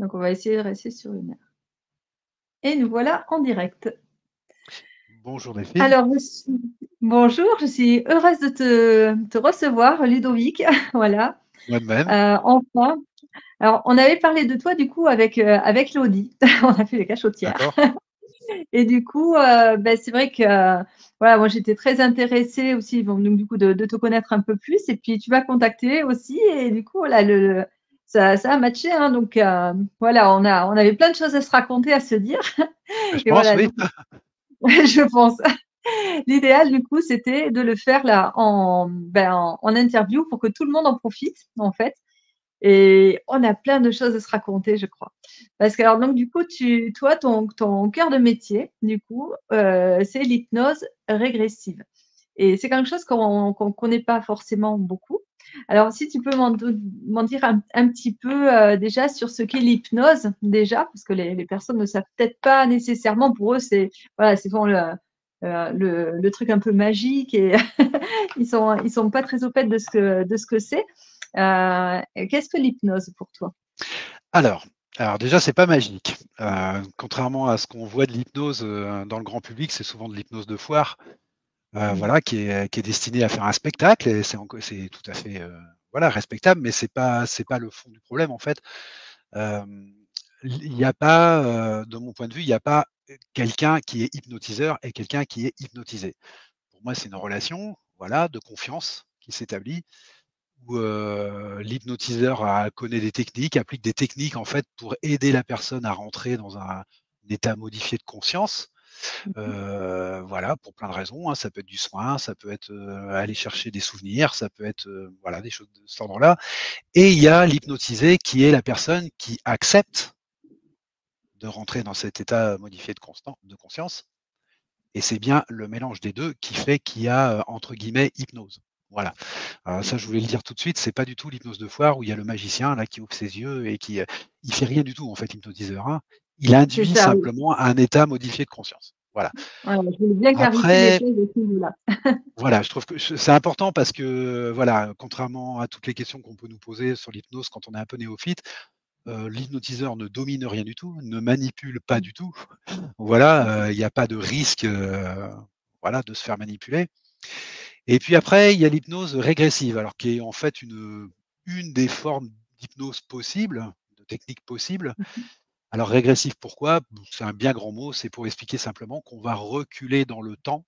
Donc, on va essayer de rester sur 1 heure. Et nous voilà en direct. Bonjour Delphine. Alors, bonjour, je suis heureuse de te recevoir, Ludovic. Voilà, Moi de même. enfin. Alors, on avait parlé de toi, du coup, avec Lodi. On a fait les cachotières. D'accord. Et du coup, c'est vrai que, voilà, moi, j'étais très intéressée aussi, bon, donc, du coup, de te connaître un peu plus. Et puis, tu m'as contacté aussi. Et du coup, voilà, ça a matché, hein. Donc, voilà, on avait plein de choses à se raconter, à se dire. Je Et pense, voilà, oui. donc, je pense. L'idéal, du coup, c'était de le faire là en interview pour que tout le monde en profite, en fait. Et on a plein de choses à se raconter, je crois. Parce que, alors, donc, du coup, toi, ton cœur de métier, du coup, c'est l'hypnose régressive. Et c'est quelque chose qu'on connaît pas forcément beaucoup. Alors, si tu peux m'en dire un petit peu déjà sur ce qu'est l'hypnose, déjà, parce que les personnes ne savent peut-être pas nécessairement, pour eux, c'est voilà, c'est souvent le truc un peu magique et ils sont pas très au fait de ce que c'est. Qu'est-ce que l'hypnose pour toi? Alors, alors déjà, c'est pas magique. Contrairement à ce qu'on voit de l'hypnose dans le grand public, c'est souvent de l'hypnose de foire, Mmh. voilà, qui est destinée à faire un spectacle et c'est tout à fait voilà respectable, mais c'est pas le fond du problème en fait. Euh, il n'y a pas, de mon point de vue, il n'y a pas quelqu'un qui est hypnotiseur et quelqu'un qui est hypnotisé. Pour moi, c'est une relation, voilà, de confiance qui s'établit où l'hypnotiseur connaît des techniques, applique des techniques en fait pour aider la personne à rentrer dans un état modifié de conscience. Mmh. Voilà, pour plein de raisons, hein. Ça peut être du soin, ça peut être aller chercher des souvenirs, ça peut être voilà des choses de cet ordre-là. Et il y a l'hypnotisé qui est la personne qui accepte de rentrer dans cet état modifié de conscience. Et c'est bien le mélange des deux qui fait qu'il y a entre guillemets hypnose. Voilà. Ça, je voulais le dire tout de suite, c'est pas du tout l'hypnose de foire où il y a le magicien là qui ouvre ses yeux et qui il fait rien du tout en fait l'hypnotiseur, hein. Il C'est induit ça, oui. simplement un état modifié de conscience. Voilà. Voilà, je voulais bien clarifier les Après, choses à ce niveau-là. voilà, je trouve que c'est important parce que voilà, contrairement à toutes les questions qu'on peut nous poser sur l'hypnose quand on est un peu néophyte, l'hypnotiseur ne domine rien du tout, ne manipule pas du tout. Voilà, il n'y a pas de risque voilà, de se faire manipuler. Et puis après, il y a l'hypnose régressive, alors qui est en fait une des formes d'hypnose possibles, de techniques possibles. Alors régressif, pourquoi? C'est un bien grand mot, c'est pour expliquer simplement qu'on va reculer dans le temps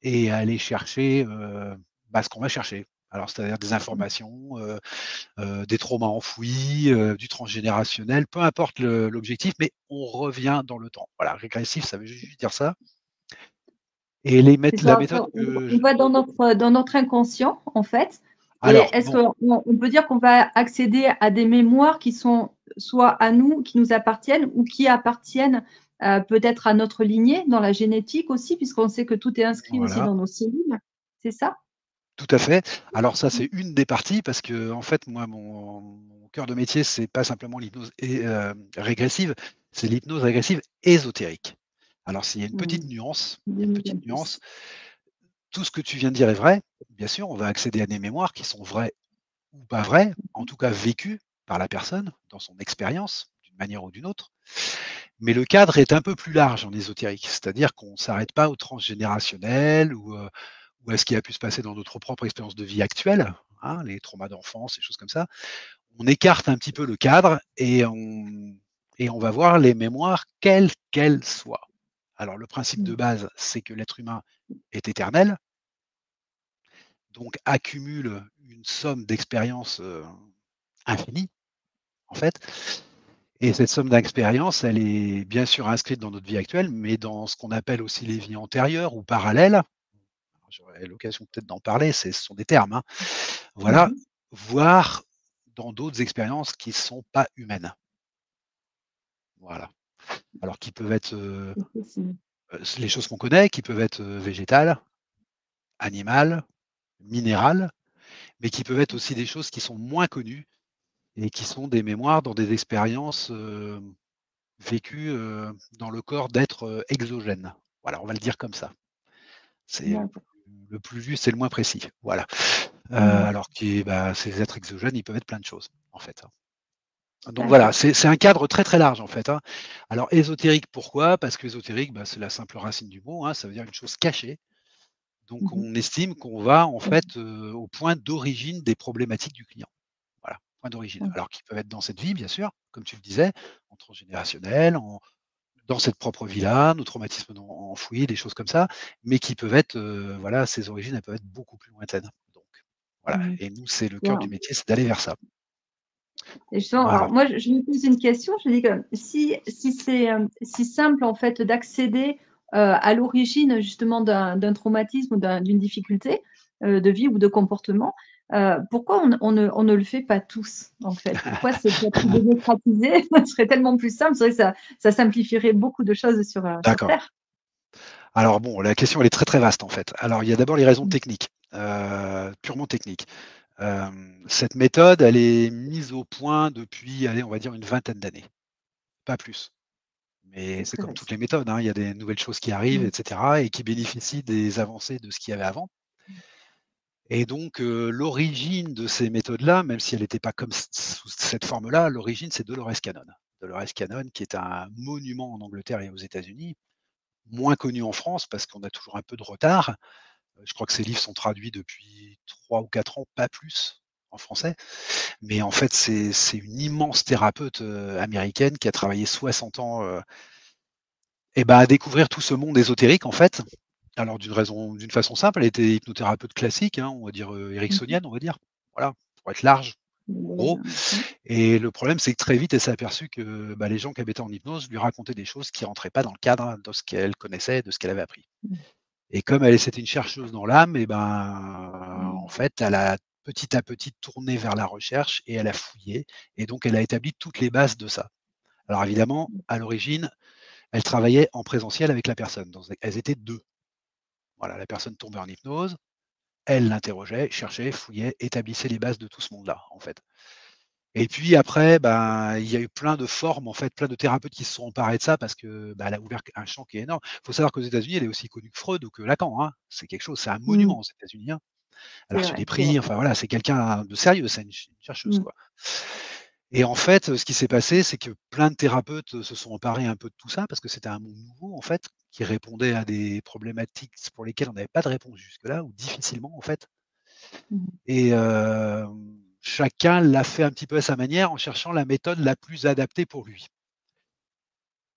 et aller chercher ce qu'on va chercher. Alors c'est-à-dire des informations, des traumas enfouis, du transgénérationnel, peu importe l'objectif, mais on revient dans le temps. Voilà, régressif, ça veut juste dire ça. Et C'est la ça, méthode que on va dans notre inconscient, en fait. Et alors est-ce bon, qu'on peut dire qu'on va accéder à des mémoires qui sont soit à nous, qui nous appartiennent, ou qui appartiennent peut-être à notre lignée, dans la génétique aussi, puisqu'on sait que tout est inscrit aussi voilà. dans nos cellules. C'est ça? Tout à fait. Alors ça, c'est une des parties parce que en fait, moi, mon cœur de métier, c'est pas simplement l'hypnose régressive, c'est l'hypnose régressive ésotérique. Alors, s'il y a une petite Mmh. nuance, il y a une Dis-nous en petite plus. nuance. Tout ce que tu viens de dire est vrai. Bien sûr, on va accéder à des mémoires qui sont vraies ou pas vraies, en tout cas vécues par la personne dans son expérience, d'une manière ou d'une autre. Mais le cadre est un peu plus large en ésotérique, c'est-à-dire qu'on ne s'arrête pas au transgénérationnel ou à ce qui a pu se passer dans notre propre expérience de vie actuelle, hein, les traumas d'enfance, les choses comme ça. On écarte un petit peu le cadre et on va voir les mémoires quelles qu'elles soient. Alors le principe de Mmh. base, c'est que l'être humain est éternel, donc accumule une somme d'expériences infinies, en fait. Et cette somme d'expériences, elle est bien sûr inscrite dans notre vie actuelle, mais dans ce qu'on appelle aussi les vies antérieures ou parallèles. J'aurai l'occasion peut-être d'en parler, ce sont des termes, hein. Voilà, Mmh. voire dans d'autres expériences qui ne sont pas humaines. Voilà. Alors qui peuvent être les choses qu'on connaît, qui peuvent être végétales, animales, minérales, mais qui peuvent être aussi des choses qui sont moins connues et qui sont des mémoires dans des expériences vécues dans le corps d'êtres exogènes. Voilà, on va le dire comme ça. C'est D'accord. le plus juste et le moins précis. Voilà. Mmh. Alors que ces êtres exogènes, ils peuvent être plein de choses, en fait, hein. Donc voilà, D'accord. c'est un cadre très très large en fait, hein. Alors ésotérique, pourquoi? Parce qu'ésotérique, bah, c'est la simple racine du mot, hein, ça veut dire une chose cachée. Donc Mmh. on estime qu'on va en fait, au point d'origine des problématiques du client. Voilà, point d'origine. Mmh. Alors qui peuvent être dans cette vie bien sûr, comme tu le disais, en transgénérationnel, dans cette propre vie-là, nos traumatismes enfouis, des choses comme ça, mais qui peuvent être, voilà, ces origines, elles peuvent être beaucoup plus lointaines. Donc voilà, Mmh. et nous, c'est le cœur du Waouh. métier, c'est d'aller vers ça. Et justement, Voilà. alors moi, je me pose une question, je me dis que si c'est, si simple en fait d'accéder, à l'origine justement d'un traumatisme ou d'une difficulté, de vie ou de comportement, pourquoi on ne le fait pas tous, en fait? Pourquoi c'est pas plus démocratisé? Ce serait tellement plus simple, c'est vrai que ça simplifierait beaucoup de choses sur D'accord. terre. Alors bon, la question, elle est très, très vaste, en fait. Alors, il y a d'abord les raisons Mmh. techniques, purement techniques. Cette méthode, elle est mise au point depuis, allez, on va dire une vingtaine d'années, pas plus. Mais C'est c'est très comme toutes récent. les méthodes, hein, il y a des nouvelles choses qui arrivent, Mmh. et cetera, et qui bénéficient des avancées de ce qu'il y avait avant. Et donc, l'origine de ces méthodes-là, même si elle n'était pas comme sous cette forme-là, l'origine, c'est Dolores Cannon. Dolores Cannon, qui est un monument en Angleterre et aux États-Unis, moins connu en France parce qu'on a toujours un peu de retard. Je crois que ces livres sont traduits depuis 3 ou 4 ans, pas plus, en français. Mais en fait, c'est une immense thérapeute américaine qui a travaillé 60 ans et ben, à découvrir tout ce monde ésotérique, en fait. Alors, d'une façon simple, elle était hypnothérapeute classique, hein, on va dire Mmh mh. ericksonienne, on va dire. Voilà, pour être large, en gros. Mmh. Et le problème, c'est que très vite, elle s'est aperçue que bah, les gens qui étaient en hypnose lui racontaient des choses qui rentraient pas dans le cadre de ce qu'elle connaissait, de ce qu'elle avait appris. Mmh. Et comme elle, c'était une chercheuse dans l'âme, et ben, en Mmh. fait, elle a petit à petit tourné vers la recherche et elle a fouillé. Et donc, elle a établi toutes les bases de ça. Alors évidemment, à l'origine, elle travaillait en présentiel avec la personne. Donc, elles étaient deux. Voilà, la personne tombait en hypnose, elle l'interrogeait, cherchait, fouillait, établissait les bases de tout ce monde-là, en fait. Et puis après, ben, il y a eu plein de formes, en fait, plein de thérapeutes qui se sont emparés de ça parce que, bah, elle a ouvert un champ qui est énorme. Il faut savoir qu'aux États-Unis, elle est aussi connue que Freud ou que Lacan, hein. C'est quelque chose, c'est un Mmh. monument aux États-Unis, hein. Elle a C'est reçu vrai, des c'est vrai. prix, enfin voilà, c'est quelqu'un de sérieux, c'est une chercheuse, Mmh. quoi. Et en fait, ce qui s'est passé, c'est que plein de thérapeutes se sont emparés un peu de tout ça parce que c'était un monde nouveau, en fait, qui répondait à des problématiques pour lesquelles on n'avait pas de réponse jusque-là, ou difficilement, en fait. Mmh. Et chacun l'a fait un petit peu à sa manière en cherchant la méthode la plus adaptée pour lui.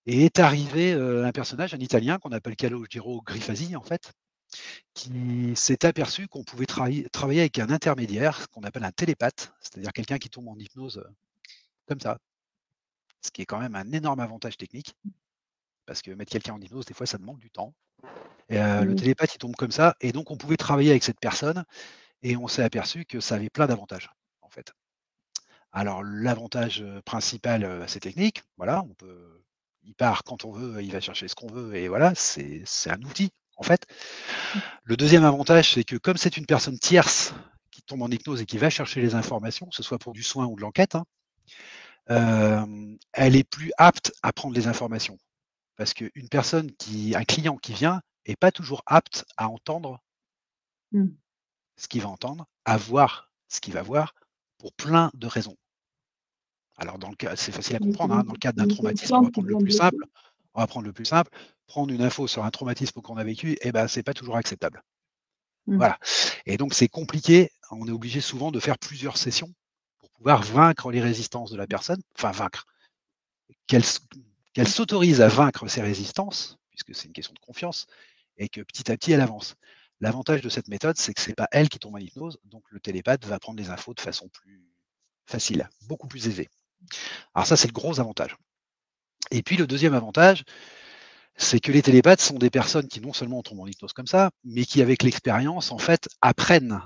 Et est arrivé, un personnage, un Italien qu'on appelle Calogero Grifasi, en fait, qui s'est aperçu qu'on pouvait travailler avec un intermédiaire, qu'on appelle un télépathe, c'est-à-dire quelqu'un qui tombe en hypnose, comme ça. Ce qui est quand même un énorme avantage technique, parce que mettre quelqu'un en hypnose, des fois, ça demande du temps. Et le Oui. télépathe, il tombe comme ça, et donc on pouvait travailler avec cette personne, et on s'est aperçu que ça avait plein d'avantages, en fait. Alors l'avantage, principal, c'est technique, voilà, il part quand on veut, il va chercher ce qu'on veut, et voilà, c'est un outil, en fait. Le deuxième avantage, c'est que comme c'est une personne tierce qui tombe en hypnose et qui va chercher les informations, que ce soit pour du soin ou de l'enquête, hein, elle est plus apte à prendre les informations. Parce un client qui vient est pas toujours apte à entendre Mmh. ce qu'il va entendre, à voir ce qu'il va voir, pour plein de raisons. Alors dans le cas, c'est facile à Mais c'est comprendre, hein, dans le cadre d'un traumatisme, l'inconscient qui vient bloquer. on va prendre le plus simple, prendre une info sur un traumatisme qu'on a vécu, et ben, c'est pas toujours acceptable. Mmh. Voilà. Et donc c'est compliqué, on est obligé souvent de faire plusieurs sessions pour pouvoir vaincre les résistances de la personne, enfin vaincre, qu'elle qu'elle s'autorise à vaincre ses résistances, puisque c'est une question de confiance, et que petit à petit elle avance. L'avantage de cette méthode, c'est que c'est pas elle qui tombe en hypnose, donc le télépathe va prendre les infos de façon plus facile, beaucoup plus aisée. Alors ça, c'est le gros avantage. Et puis le deuxième avantage, c'est que les télépathes sont des personnes qui non seulement tombent en hypnose comme ça, mais qui avec l'expérience, en fait, apprennent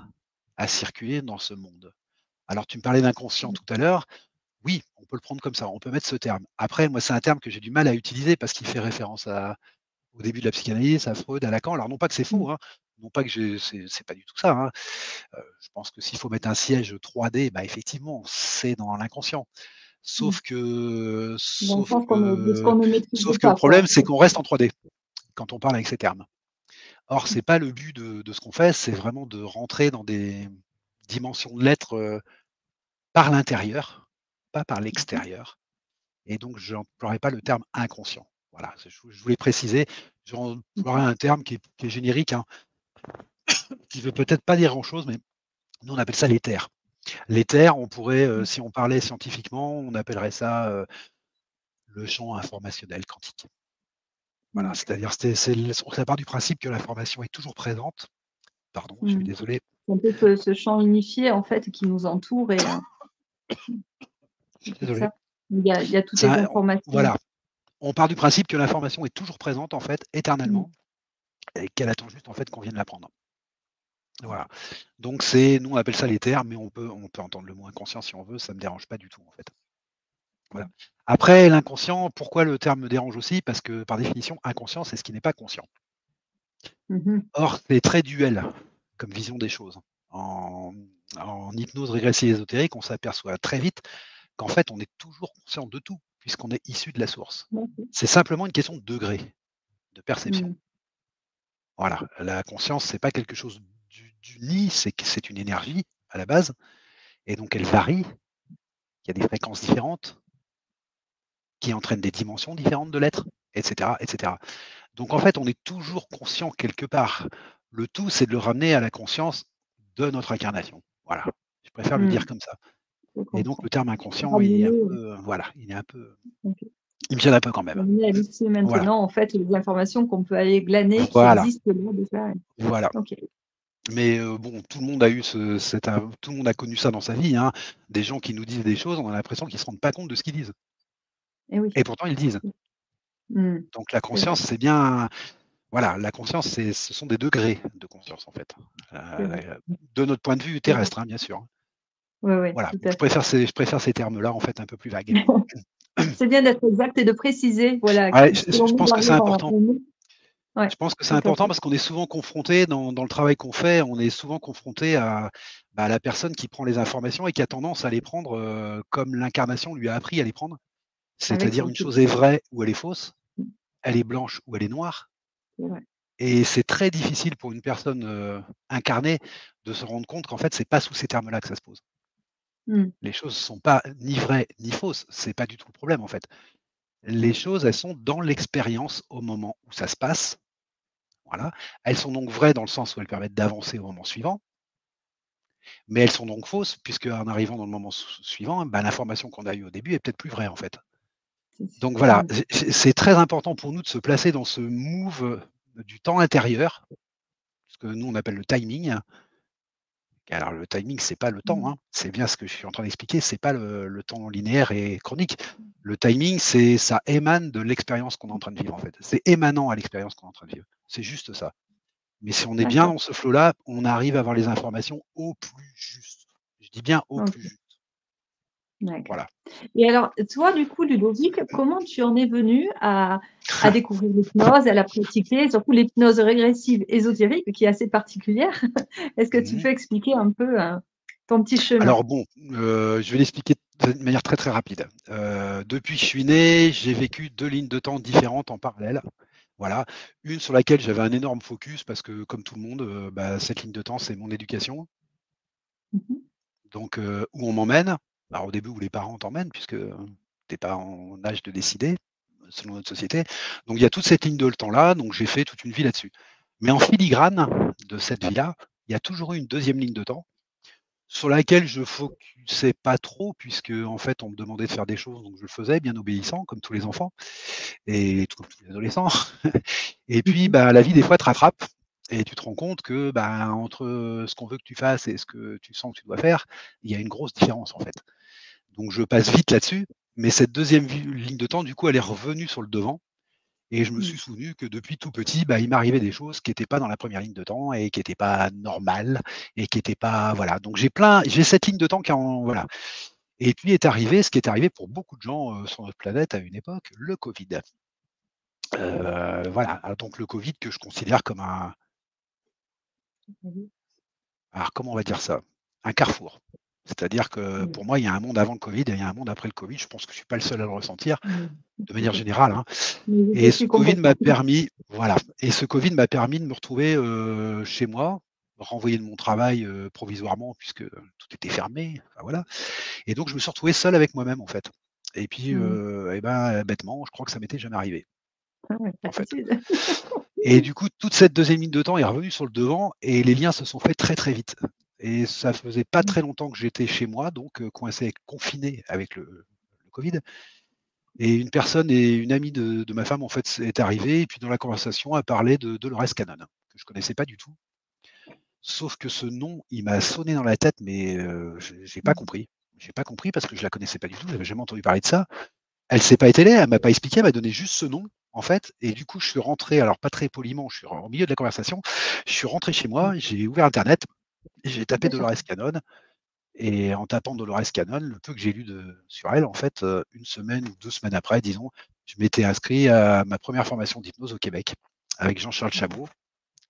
à circuler dans ce monde. Alors tu me parlais d'inconscient tout à l'heure, oui, on peut le prendre comme ça, on peut mettre ce terme. Après, moi, c'est un terme que j'ai du mal à utiliser parce qu'il fait référence au début de la psychanalyse, à Freud, à Lacan. Alors non pas que c'est Mmh. faux, hein, non pas que c'est pas du tout ça, hein. Je pense que s'il faut mettre un siège 3D, bah effectivement, c'est dans l'inconscient. Mmh. Sauf que, Dans le sauf sens de ce que, qu'on ne maîtrise sauf que le pas, quoi. problème, c'est qu'on reste en 3D quand on parle avec ces termes. Or, c'est pas le but de ce qu'on fait, c'est vraiment de rentrer dans des dimensions de l'être par l'intérieur, pas par l'extérieur. Et donc, je n'emploierai pas le terme inconscient. Voilà, je voulais préciser. J'emploierai un terme qui est générique, hein, qui ne veut peut-être pas dire grand-chose, mais nous, on appelle ça l'éther. L'éther, on pourrait, si on parlait scientifiquement, on appellerait ça le champ informationnel quantique. Voilà, c'est-à-dire, ça part du principe que l'information est toujours présente. Pardon, je suis désolé. Un peu ce champ unifié, en fait, qui nous entoure et Je suis c'est pour désolé. ça. Il y a toutes les informations. Voilà, on part du principe que l'information est toujours présente, en fait, éternellement, et qu'elle attend juste, en fait, qu'on vienne la prendre. Voilà. Donc nous on appelle ça l'éther, mais on peut entendre le mot inconscient si on veut, ça me dérange pas du tout, en fait. Voilà. Après, l'inconscient, pourquoi le terme me dérange aussi? Parce que, par définition, inconscient, c'est ce qui n'est pas conscient. Or, c'est très duel comme vision des choses. En hypnose régressive ésotérique, on s'aperçoit très vite qu'en fait, on est toujours conscient de tout, puisqu'on est issu de la source. C'est simplement une question de degré, de perception. Voilà, la conscience, c'est pas quelque chose d'uni, c'est une énergie à la base, et donc elle varie. Il y a des fréquences différentes qui entraînent des dimensions différentes de l'être, etc., etc. Donc en fait, on est toujours conscient quelque part. Le tout, c'est de le ramener à la conscience de notre incarnation. Voilà, je préfère le dire comme ça. Et donc le terme inconscient, il est un peu, voilà, il me gêne un peu quand même. Ici maintenant, voilà. En fait, les informations qu'on peut aller glaner, qui existent là déjà. Voilà. Mais bon, tout le monde a eu tout le monde a connu ça dans sa vie, hein. Des gens qui nous disent des choses, on a l'impression qu'ils ne se rendent pas compte de ce qu'ils disent. Et pourtant, ils disent. Donc la conscience, c'est bien. Voilà, la conscience, ce sont des degrés de conscience, en fait. De notre point de vue terrestre, hein, bien sûr. Voilà. Je préfère ces termes-là, en fait, un peu plus vagues. C'est bien d'être exact et de préciser. Voilà. Je pense que c'est important. Je pense que c'est important parce qu'on est souvent confronté, dans le travail qu'on fait, on est souvent confronté à la personne qui prend les informations et qui a tendance à les prendre comme l'incarnation lui a appris à les prendre. C'est-à-dire une chose est vraie ou elle est fausse, elle est blanche ou elle est noire. Et c'est très difficile pour une personne incarnée de se rendre compte qu'en fait, c'est pas sous ces termes-là que ça se pose. Les choses ne sont pas ni vraies ni fausses, c'est pas du tout le problème en fait. Les choses, elles sont dans l'expérience au moment où ça se passe. Voilà. Elles sont donc vraies dans le sens où elles permettent d'avancer au moment suivant, mais elles sont donc fausses puisque en arrivant dans le moment suivant, l'information qu'on a eue au début est peut-être plus vraie en fait. Donc voilà, c'est très important pour nous de se placer dans ce move du temps intérieur, ce que nous on appelle le timing. Alors le timing, c'est pas le temps, hein. C'est bien ce que je suis en train d'expliquer, c'est pas le temps linéaire et chronique. Le timing, ça émane de l'expérience qu'on est en train de vivre en fait. C'est émanant à l'expérience qu'on est en train de vivre. C'est juste ça. Mais si on est bien dans ce flow-là, on arrive à avoir les informations au plus juste. Je dis bien au plus juste. Voilà. Et alors, toi, du coup, Ludovic, comment tu en es venu à découvrir l'hypnose, à la pratiquer, surtout l'hypnose régressive ésotérique, qui est assez particulière? Est-ce que tu peux expliquer un peu ton petit chemin? Alors bon, je vais l'expliquer de manière très très rapide. Depuis que je suis né, j'ai vécu 2 lignes de temps différentes en parallèle. Voilà, une sur laquelle j'avais un énorme focus parce que comme tout le monde, cette ligne de temps, c'est mon éducation. Donc où on m'emmène, au début où les parents t'emmènent puisque tu n'es pas en âge de décider, selon notre société. Donc il y a toute cette ligne de temps-là, donc j'ai fait toute une vie là-dessus. Mais en filigrane de cette vie-là, il y a toujours eu une deuxième ligne de temps sur laquelle je focusais pas trop puisque en fait on me demandait de faire des choses, donc je le faisais bien obéissant comme tous les enfants et comme tous les adolescents. Et puis la vie des fois te rattrape et tu te rends compte que entre ce qu'on veut que tu fasses et ce que tu sens que tu dois faire, il y a une grosse différence en fait. Donc je passe vite là-dessus, mais cette deuxième ligne de temps, du coup, elle est revenue sur le devant. Et je me suis souvenu que depuis tout petit, il m'arrivait des choses qui n'étaient pas dans la première ligne de temps et qui n'étaient pas normales et qui n'étaient pas. Voilà. Donc j'ai cette ligne de temps qui voilà. Et puis est arrivé ce qui est arrivé pour beaucoup de gens sur notre planète à une époque, le Covid. Voilà. Donc le Covid que je considère comme un. Alors comment on va dire ça? Un carrefour. C'est-à-dire que pour moi, il y a un monde avant le Covid et il y a un monde après le Covid. Je pense que je ne suis pas le seul à le ressentir de manière générale. Hein. Et ce Covid m'a permis, voilà, et ce Covid m'a permis de me retrouver chez moi, renvoyé de mon travail provisoirement puisque tout était fermé. Enfin, voilà. Et donc, je me suis retrouvé seul avec moi-même, en fait. Et puis, Mmh. et ben, bêtement, je crois que ça m'était jamais arrivé, Ah ouais, en fait. gratitude. Et du coup, toute cette deuxième ligne de temps est revenue sur le devant et les liens se sont faits très très vite. Et ça faisait pas Mmh. très longtemps que j'étais chez moi, donc coincé, confiné avec le Covid. Et une personne et une amie de ma femme, en fait, est arrivée. Et puis, dans la conversation, elle parlait de Dolores Cannon, que je connaissais pas du tout. Sauf que ce nom, il m'a sonné dans la tête, mais j'ai pas Mmh. compris. J'ai pas compris parce que je la connaissais pas du tout, j'avais jamais entendu parler de ça. Elle s'est pas étayée, elle m'a pas expliqué, elle m'a donné juste ce nom, en fait. Et du coup, je suis rentré, alors pas très poliment, je suis au milieu de la conversation, je suis rentré chez Mmh. moi, j'ai ouvert Internet, j'ai tapé D'accord. Dolores Cannon, et en tapant Dolores Cannon, le peu que j'ai lu sur elle, en fait, une semaine ou 2 semaines après, disons, je m'étais inscrit à ma première formation d'hypnose au Québec avec Jean-Charles Chabot,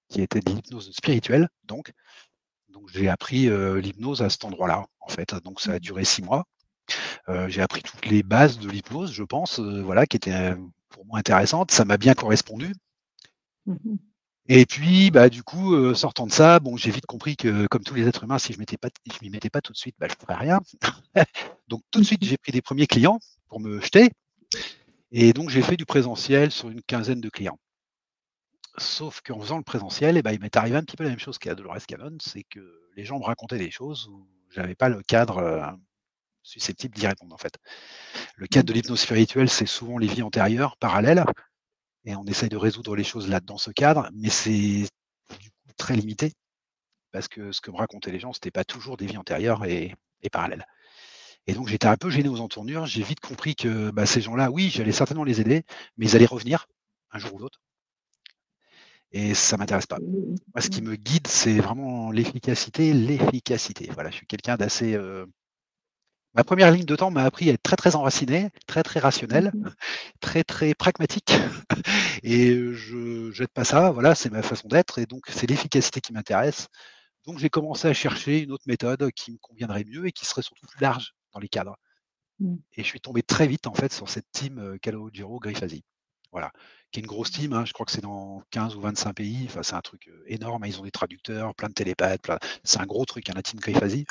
qui était de l'hypnose spirituelle, donc j'ai appris l'hypnose à cet endroit-là, en fait. Donc ça a Mmh. duré 6 mois. J'ai appris toutes les bases de l'hypnose, je pense, voilà, qui étaient pour moi intéressantes. Ça m'a bien correspondu. Mmh mh. Et puis, bah, du coup, sortant de ça, bon, j'ai vite compris que, comme tous les êtres humains, si je m'y mettais pas tout de suite, bah, je ferais rien. Donc tout de Mmh suite, mh. j'ai pris des premiers clients pour me jeter. Et donc j'ai fait du présentiel sur une quinzaine de clients. Sauf qu'en faisant le présentiel, et ben, il m'est arrivé un petit peu la même chose qu'à Dolores Cannon, c'est que les gens me racontaient des choses où j'avais pas le cadre susceptible d'y répondre, en fait. Le cadre Mmh. de l'hypnose spirituelle, c'est souvent les vies antérieures, parallèles, et on essaye de résoudre les choses là dans ce cadre, mais c'est du coup très limité, parce que ce que me racontaient les gens, c'était pas toujours des vies antérieures et parallèles. Et donc j'étais un peu gêné aux entournures, j'ai vite compris que bah, ces gens-là, oui, j'allais certainement les aider, mais ils allaient revenir un jour ou l'autre, et ça m'intéresse pas. Mmh. Moi, ce qui Mmh. me guide, c'est vraiment l'efficacité, l'efficacité. Voilà, je suis quelqu'un d'assez. Ma première ligne de temps m'a appris à être très très enraciné, très très Mmh rationnel, mh. très très pragmatique. Et je jette pas ça. Voilà, c'est ma façon d'être. Et donc, c'est l'efficacité qui m'intéresse. Donc, j'ai commencé à chercher une autre méthode qui me conviendrait mieux et qui serait surtout plus large dans les cadres. Mmh. Et je suis tombé très vite en fait sur cette team Calogero Grifasi. Voilà, qui est une grosse team, hein, je crois que c'est dans 15 ou 25 pays, enfin, c'est un truc énorme, ils ont des traducteurs, plein de télépathes, c'est un gros truc, hein, la team Grifasi.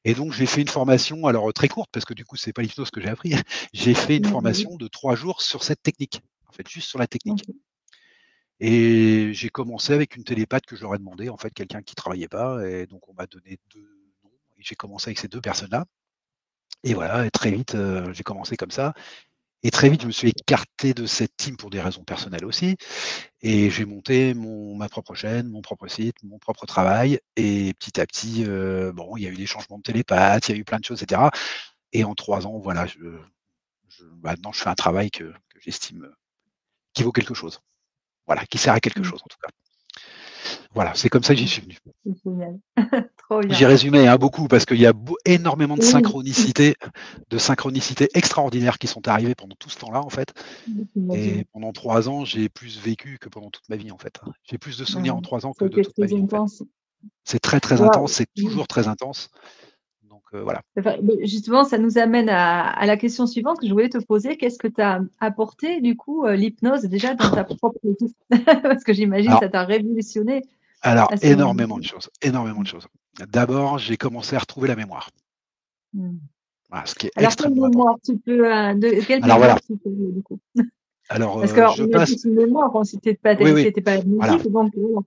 Et donc j'ai fait une formation, alors très courte, parce que du coup c'est pas l'hypnose que j'ai appris, j'ai fait une Mmh mh. formation de 3 jours sur cette technique, en fait, juste sur la technique. OK. Et j'ai commencé avec une télépathe que je leur ai demandé, en fait, quelqu'un qui travaillait pas, et donc on m'a donné 2 noms, et j'ai commencé avec ces 2 personnes-là. Et voilà, et très vite, j'ai commencé comme ça. Et très vite, je me suis écarté de cette team pour des raisons personnelles aussi. Et j'ai monté ma propre chaîne, mon propre site, mon propre travail. Et petit à petit, bon, il y a eu des changements de télépathe, il y a eu plein de choses, etc. Et en 3 ans, voilà, maintenant, je fais un travail que j'estime qui vaut quelque chose. Voilà, qui sert à quelque Mmh. chose, en tout cas. Voilà, c'est comme ça que j'y suis venu. C'est génial. Trop J'ai bien. résumé hein, beaucoup parce qu'il y a énormément Oui. de synchronicités extraordinaires qui sont arrivées pendant tout ce temps-là, en fait. J'imagine. Et pendant 3 ans, j'ai plus vécu que pendant toute ma vie, en fait. J'ai plus de Ah souvenirs en ouais. 3 ans Ça a que de été toute ma très vie, en fait. intense. C'est très, très intense, Waouh! c'est Mmh. toujours très intense. Donc voilà. Enfin, beh, justement, ça nous amène à la question suivante que je voulais te poser. Qu'est-ce que t'a apporté, du coup, l'hypnose déjà dans ta propre vie? Parce que j'imagine Alors ça t'a révolutionné alors à ce énormément de moment-là. choses, énormément de choses. D'abord, j'ai commencé à retrouver la mémoire. Mmh. Voilà, ce qui est Alors quelle extrêmement important. mémoire tu peux, de quelle Alors voilà, mémoire tu peux, du coup? alors, Parce qu'on je a passe tous une mémoire, on oui, oui, tu étais pas voilà. amnésique donc voilà.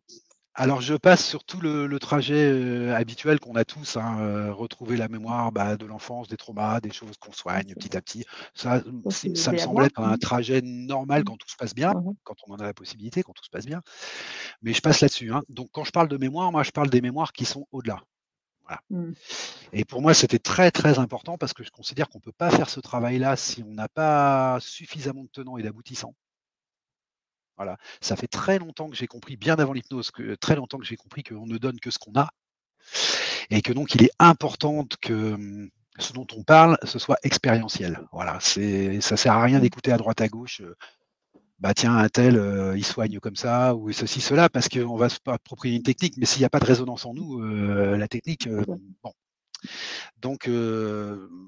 Alors je passe sur tout le trajet, habituel qu'on a tous, hein, retrouver la mémoire, bah, de l'enfance, des traumas, des choses qu'on soigne petit à petit. Ça, Ça c'est ça me semble BABA. être un trajet normal Mmh. quand tout se passe bien, Mmh mh. quand on en a la possibilité, quand tout se passe bien. Mais je passe là-dessus, hein. Donc quand je parle de mémoire, moi je parle des mémoires qui sont au-delà. Voilà. Mmh. Et pour moi, c'était très, très important parce que je considère qu'on peut pas faire ce travail-là si on n'a pas suffisamment de tenants et d'aboutissants. Voilà. Ça fait très longtemps que j'ai compris, bien avant l'hypnose, que très longtemps que j'ai compris qu'on ne donne que ce qu'on a et que donc il est important que ce dont on parle, ce soit expérientiel. Voilà, ça sert à rien Mmh. d'écouter à droite à gauche, bah tiens un tel, il soigne comme ça ou ceci cela parce qu'on va se approprier une technique, mais s'il n'y a pas de résonance en nous, la technique, bon. Donc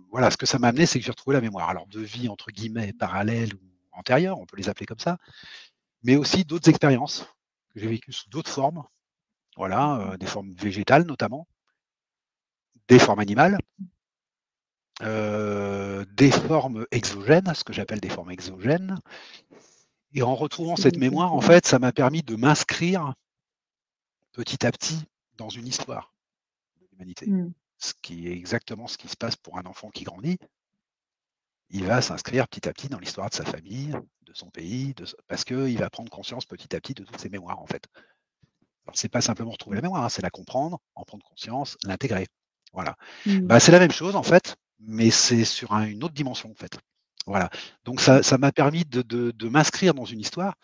voilà, ce que ça m'a amené, c'est que j'ai retrouvé la mémoire. Alors de vie entre guillemets parallèle ou antérieure, on peut les appeler comme ça, mais aussi d'autres expériences que j'ai vécues sous d'autres formes voilà, des formes végétales notamment, des formes animales, des formes exogènes, ce que j'appelle des formes exogènes. Et en retrouvant cette mémoire, en fait, ça m'a permis de m'inscrire petit à petit dans une histoire de l'humanité. Mmh. Ce qui est exactement ce qui se passe pour un enfant qui grandit. Il va s'inscrire petit à petit dans l'histoire de sa famille, de son pays, parce qu'il va prendre conscience petit à petit de toutes ses mémoires, en fait. Alors, c'est pas simplement retrouver la mémoire, hein, c'est la comprendre, en prendre conscience, l'intégrer. Voilà. Mmh. Bah, c'est la même chose, en fait, mais c'est sur une autre dimension, en fait. Voilà. Donc, ça m'a permis de m'inscrire dans une histoire.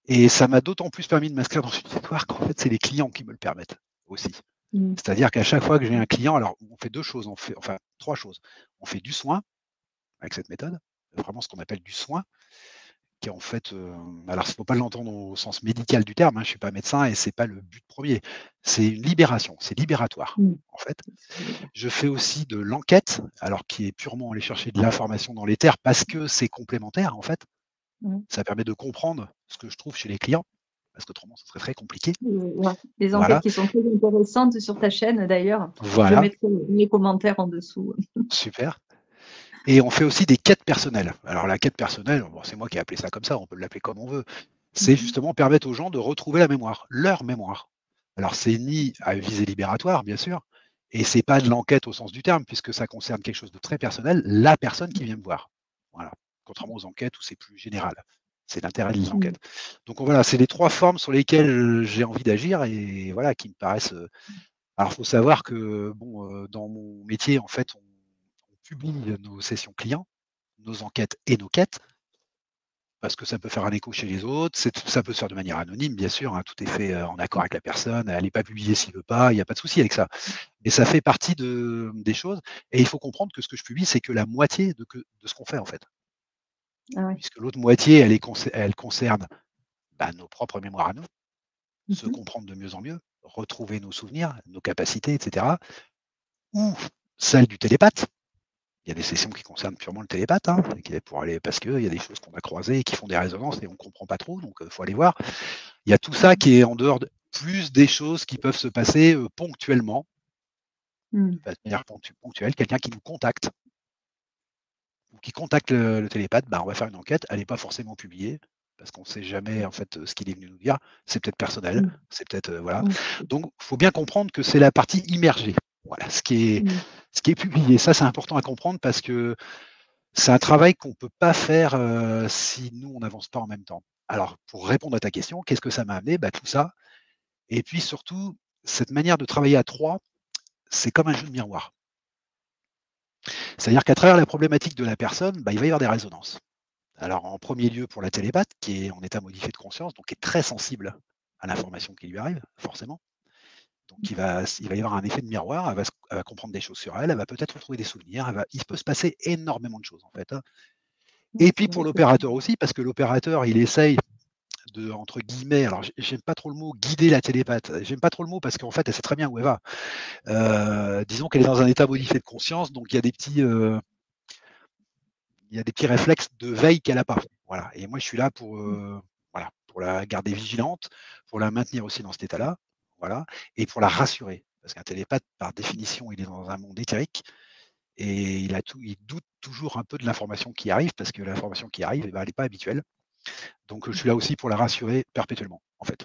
Et ça m'a d'autant plus permis de m'inscrire dans une histoire qu'en fait, c'est les clients qui me le permettent aussi. Mmh. C'est-à-dire qu'à chaque fois que j'ai un client, alors on fait deux choses, enfin 3 choses. On fait du soin avec cette méthode, vraiment ce qu'on appelle du soin, qui est en fait, alors il ne faut pas l'entendre au sens médical du terme, hein, je ne suis pas médecin et c'est pas le but premier. C'est une libération, c'est libératoire, Mmh. en fait. Je fais aussi de l'enquête, alors qui est purement aller chercher de l'information dans les terres parce que c'est complémentaire, en fait. Mmh. Ça permet de comprendre ce que je trouve chez les clients, parce qu'autrement, ce serait très compliqué. Ouais, des enquêtes Voilà, qui sont très intéressantes sur ta chaîne d'ailleurs. Je voilà, mettrai les commentaires en dessous. super. Et on fait aussi des quêtes personnelles. Alors la quête personnelle, bon, c'est moi qui ai appelé ça comme ça, on peut l'appeler comme on veut. C'est Mmh. justement permettre aux gens de retrouver la mémoire, leur mémoire. Alors c'est ni à visée libératoire, bien sûr, et c'est pas de l'enquête au sens du terme, puisque ça concerne quelque chose de très personnel, la personne qui vient me voir. Voilà. Contrairement aux enquêtes où c'est plus général. C'est l'intérêt de Mmh. l'enquête. Donc voilà, c'est les 3 formes sur lesquelles j'ai envie d'agir et voilà, qui me paraissent. Alors il faut savoir que bon, dans mon métier, en fait, on publie nos sessions clients, nos enquêtes et nos quêtes, parce que ça peut faire un écho chez les autres. Ça peut se faire de manière anonyme, bien sûr, hein, tout est fait en accord avec la personne. Elle n'est pas publiée s'il ne veut pas, il n'y a pas de souci avec ça. Mais ça fait partie des choses. Et il faut comprendre que ce que je publie, c'est que la moitié de ce qu'on fait, en fait. Ah ouais. Puisque l'autre moitié, elle concerne nos propres mémoires à nous, se Mmh. comprendre de mieux en mieux, retrouver nos souvenirs, nos capacités, etc. Ou celle du télépathe. Il y a des sessions qui concernent purement le télépathe, hein, pour aller, parce qu'il y a des choses qu'on a croisées et qui font des résonances et on ne comprend pas trop, donc il faut aller voir. Il y a tout ça qui est en dehors plus des choses qui peuvent se passer ponctuellement, Mmh. de manière ponctuelle, quelqu'un qui nous contacte ou qui contacte le télépathe, on va faire une enquête, elle n'est pas forcément publiée, parce qu'on ne sait jamais en fait ce qu'il est venu nous dire, c'est peut-être personnel, Mmh. c'est peut-être voilà. Mmh. Donc il faut bien comprendre que c'est la partie immergée. Voilà, ce qui est publié. Ça, c'est important à comprendre parce que c'est un travail qu'on ne peut pas faire si nous, on n'avance pas en même temps. Alors, pour répondre à ta question, qu'est-ce que ça m'a amené? Tout ça. Et puis surtout, cette manière de travailler à 3, c'est comme un jeu de miroir. C'est-à-dire qu'à travers la problématique de la personne, il va y avoir des résonances. Alors, en premier lieu, pour la télépathe, qui est en état modifié de conscience, donc qui est très sensible à l'information qui lui arrive, forcément. Donc, il va y avoir un effet de miroir, elle va comprendre des choses sur elle, elle va peut-être retrouver des souvenirs, il peut se passer énormément de choses, en fait, hein. Ouais, Et c'est puis vrai pour que l'opérateur aussi, parce que l'opérateur, il essaye de, entre guillemets, alors j'aime pas trop le mot guider la télépathe, j'aime pas trop le mot parce qu'en fait, elle sait très bien où elle va. Disons qu'elle est dans un état modifié de conscience, donc il y a des petits réflexes de veille qu'elle n'a pas. Voilà. Et moi, je suis là voilà, pour la garder vigilante, pour la maintenir aussi dans cet état-là, voilà, et pour la rassurer. Parce qu'un télépathe, par définition, il est dans un monde éthérique et il doute toujours un peu de l'information qui arrive, parce que l'information qui arrive, elle n'est pas habituelle. Donc, je suis là aussi pour la rassurer perpétuellement, en fait.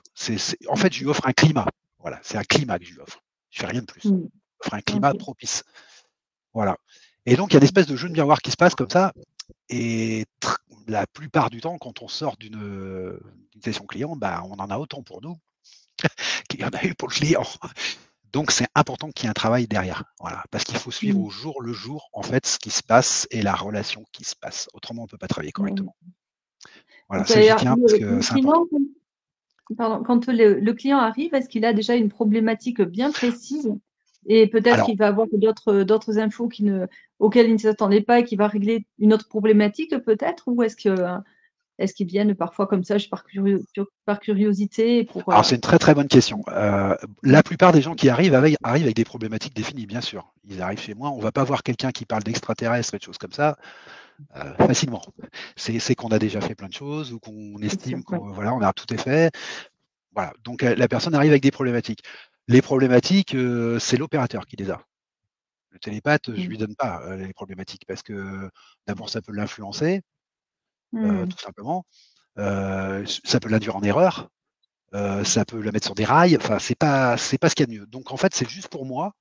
En fait, je lui offre un climat. Voilà, c'est un climat que je lui offre. Je fais rien de plus. Je mmh. lui offre un climat OK. propice. Voilà. Et donc, il y a une espèce de jeu de miroir qui se passe comme ça. Et la plupart du temps, quand on sort d'une session client, on en a autant pour nous qu'il y en a eu pour le client. Donc, c'est important qu'il y ait un travail derrière. Voilà. Parce qu'il faut suivre Mmh. au jour le jour, en fait, ce qui se passe et la relation qui se passe. Autrement, on ne peut pas travailler Ouais. correctement. Voilà, ça j'y D'ailleurs, tiens parce que le c'est important. client, pardon, quand le client arrive, est-ce qu'il a déjà une problématique bien précise et peut-être Alors, qu'il va avoir d'autres infos auxquelles il ne s'attendait pas et qui va régler une autre problématique peut-être? Ou est-ce qu'ils viennent parfois comme ça, juste par curiosité pour, c'est une très très bonne question. La plupart des gens qui arrivent avec des problématiques définies, bien sûr. Ils arrivent chez moi, on ne va pas voir quelqu'un qui parle d'extraterrestres et de choses comme ça facilement. C'est qu'on a déjà fait plein de choses ou qu'on c'est sûr, estime ouais. qu'on voilà, on a tout est fait. Voilà, donc la personne arrive avec des problématiques. Les problématiques, c'est l'opérateur qui les a. Le télépathe, je lui donne pas les problématiques parce que d'abord ça peut l'influencer, tout simplement. Ça peut l'induire en erreur, ça peut la mettre sur des rails. Enfin, c'est pas ce qu'il y a de mieux. Donc en fait, c'est juste pour moi.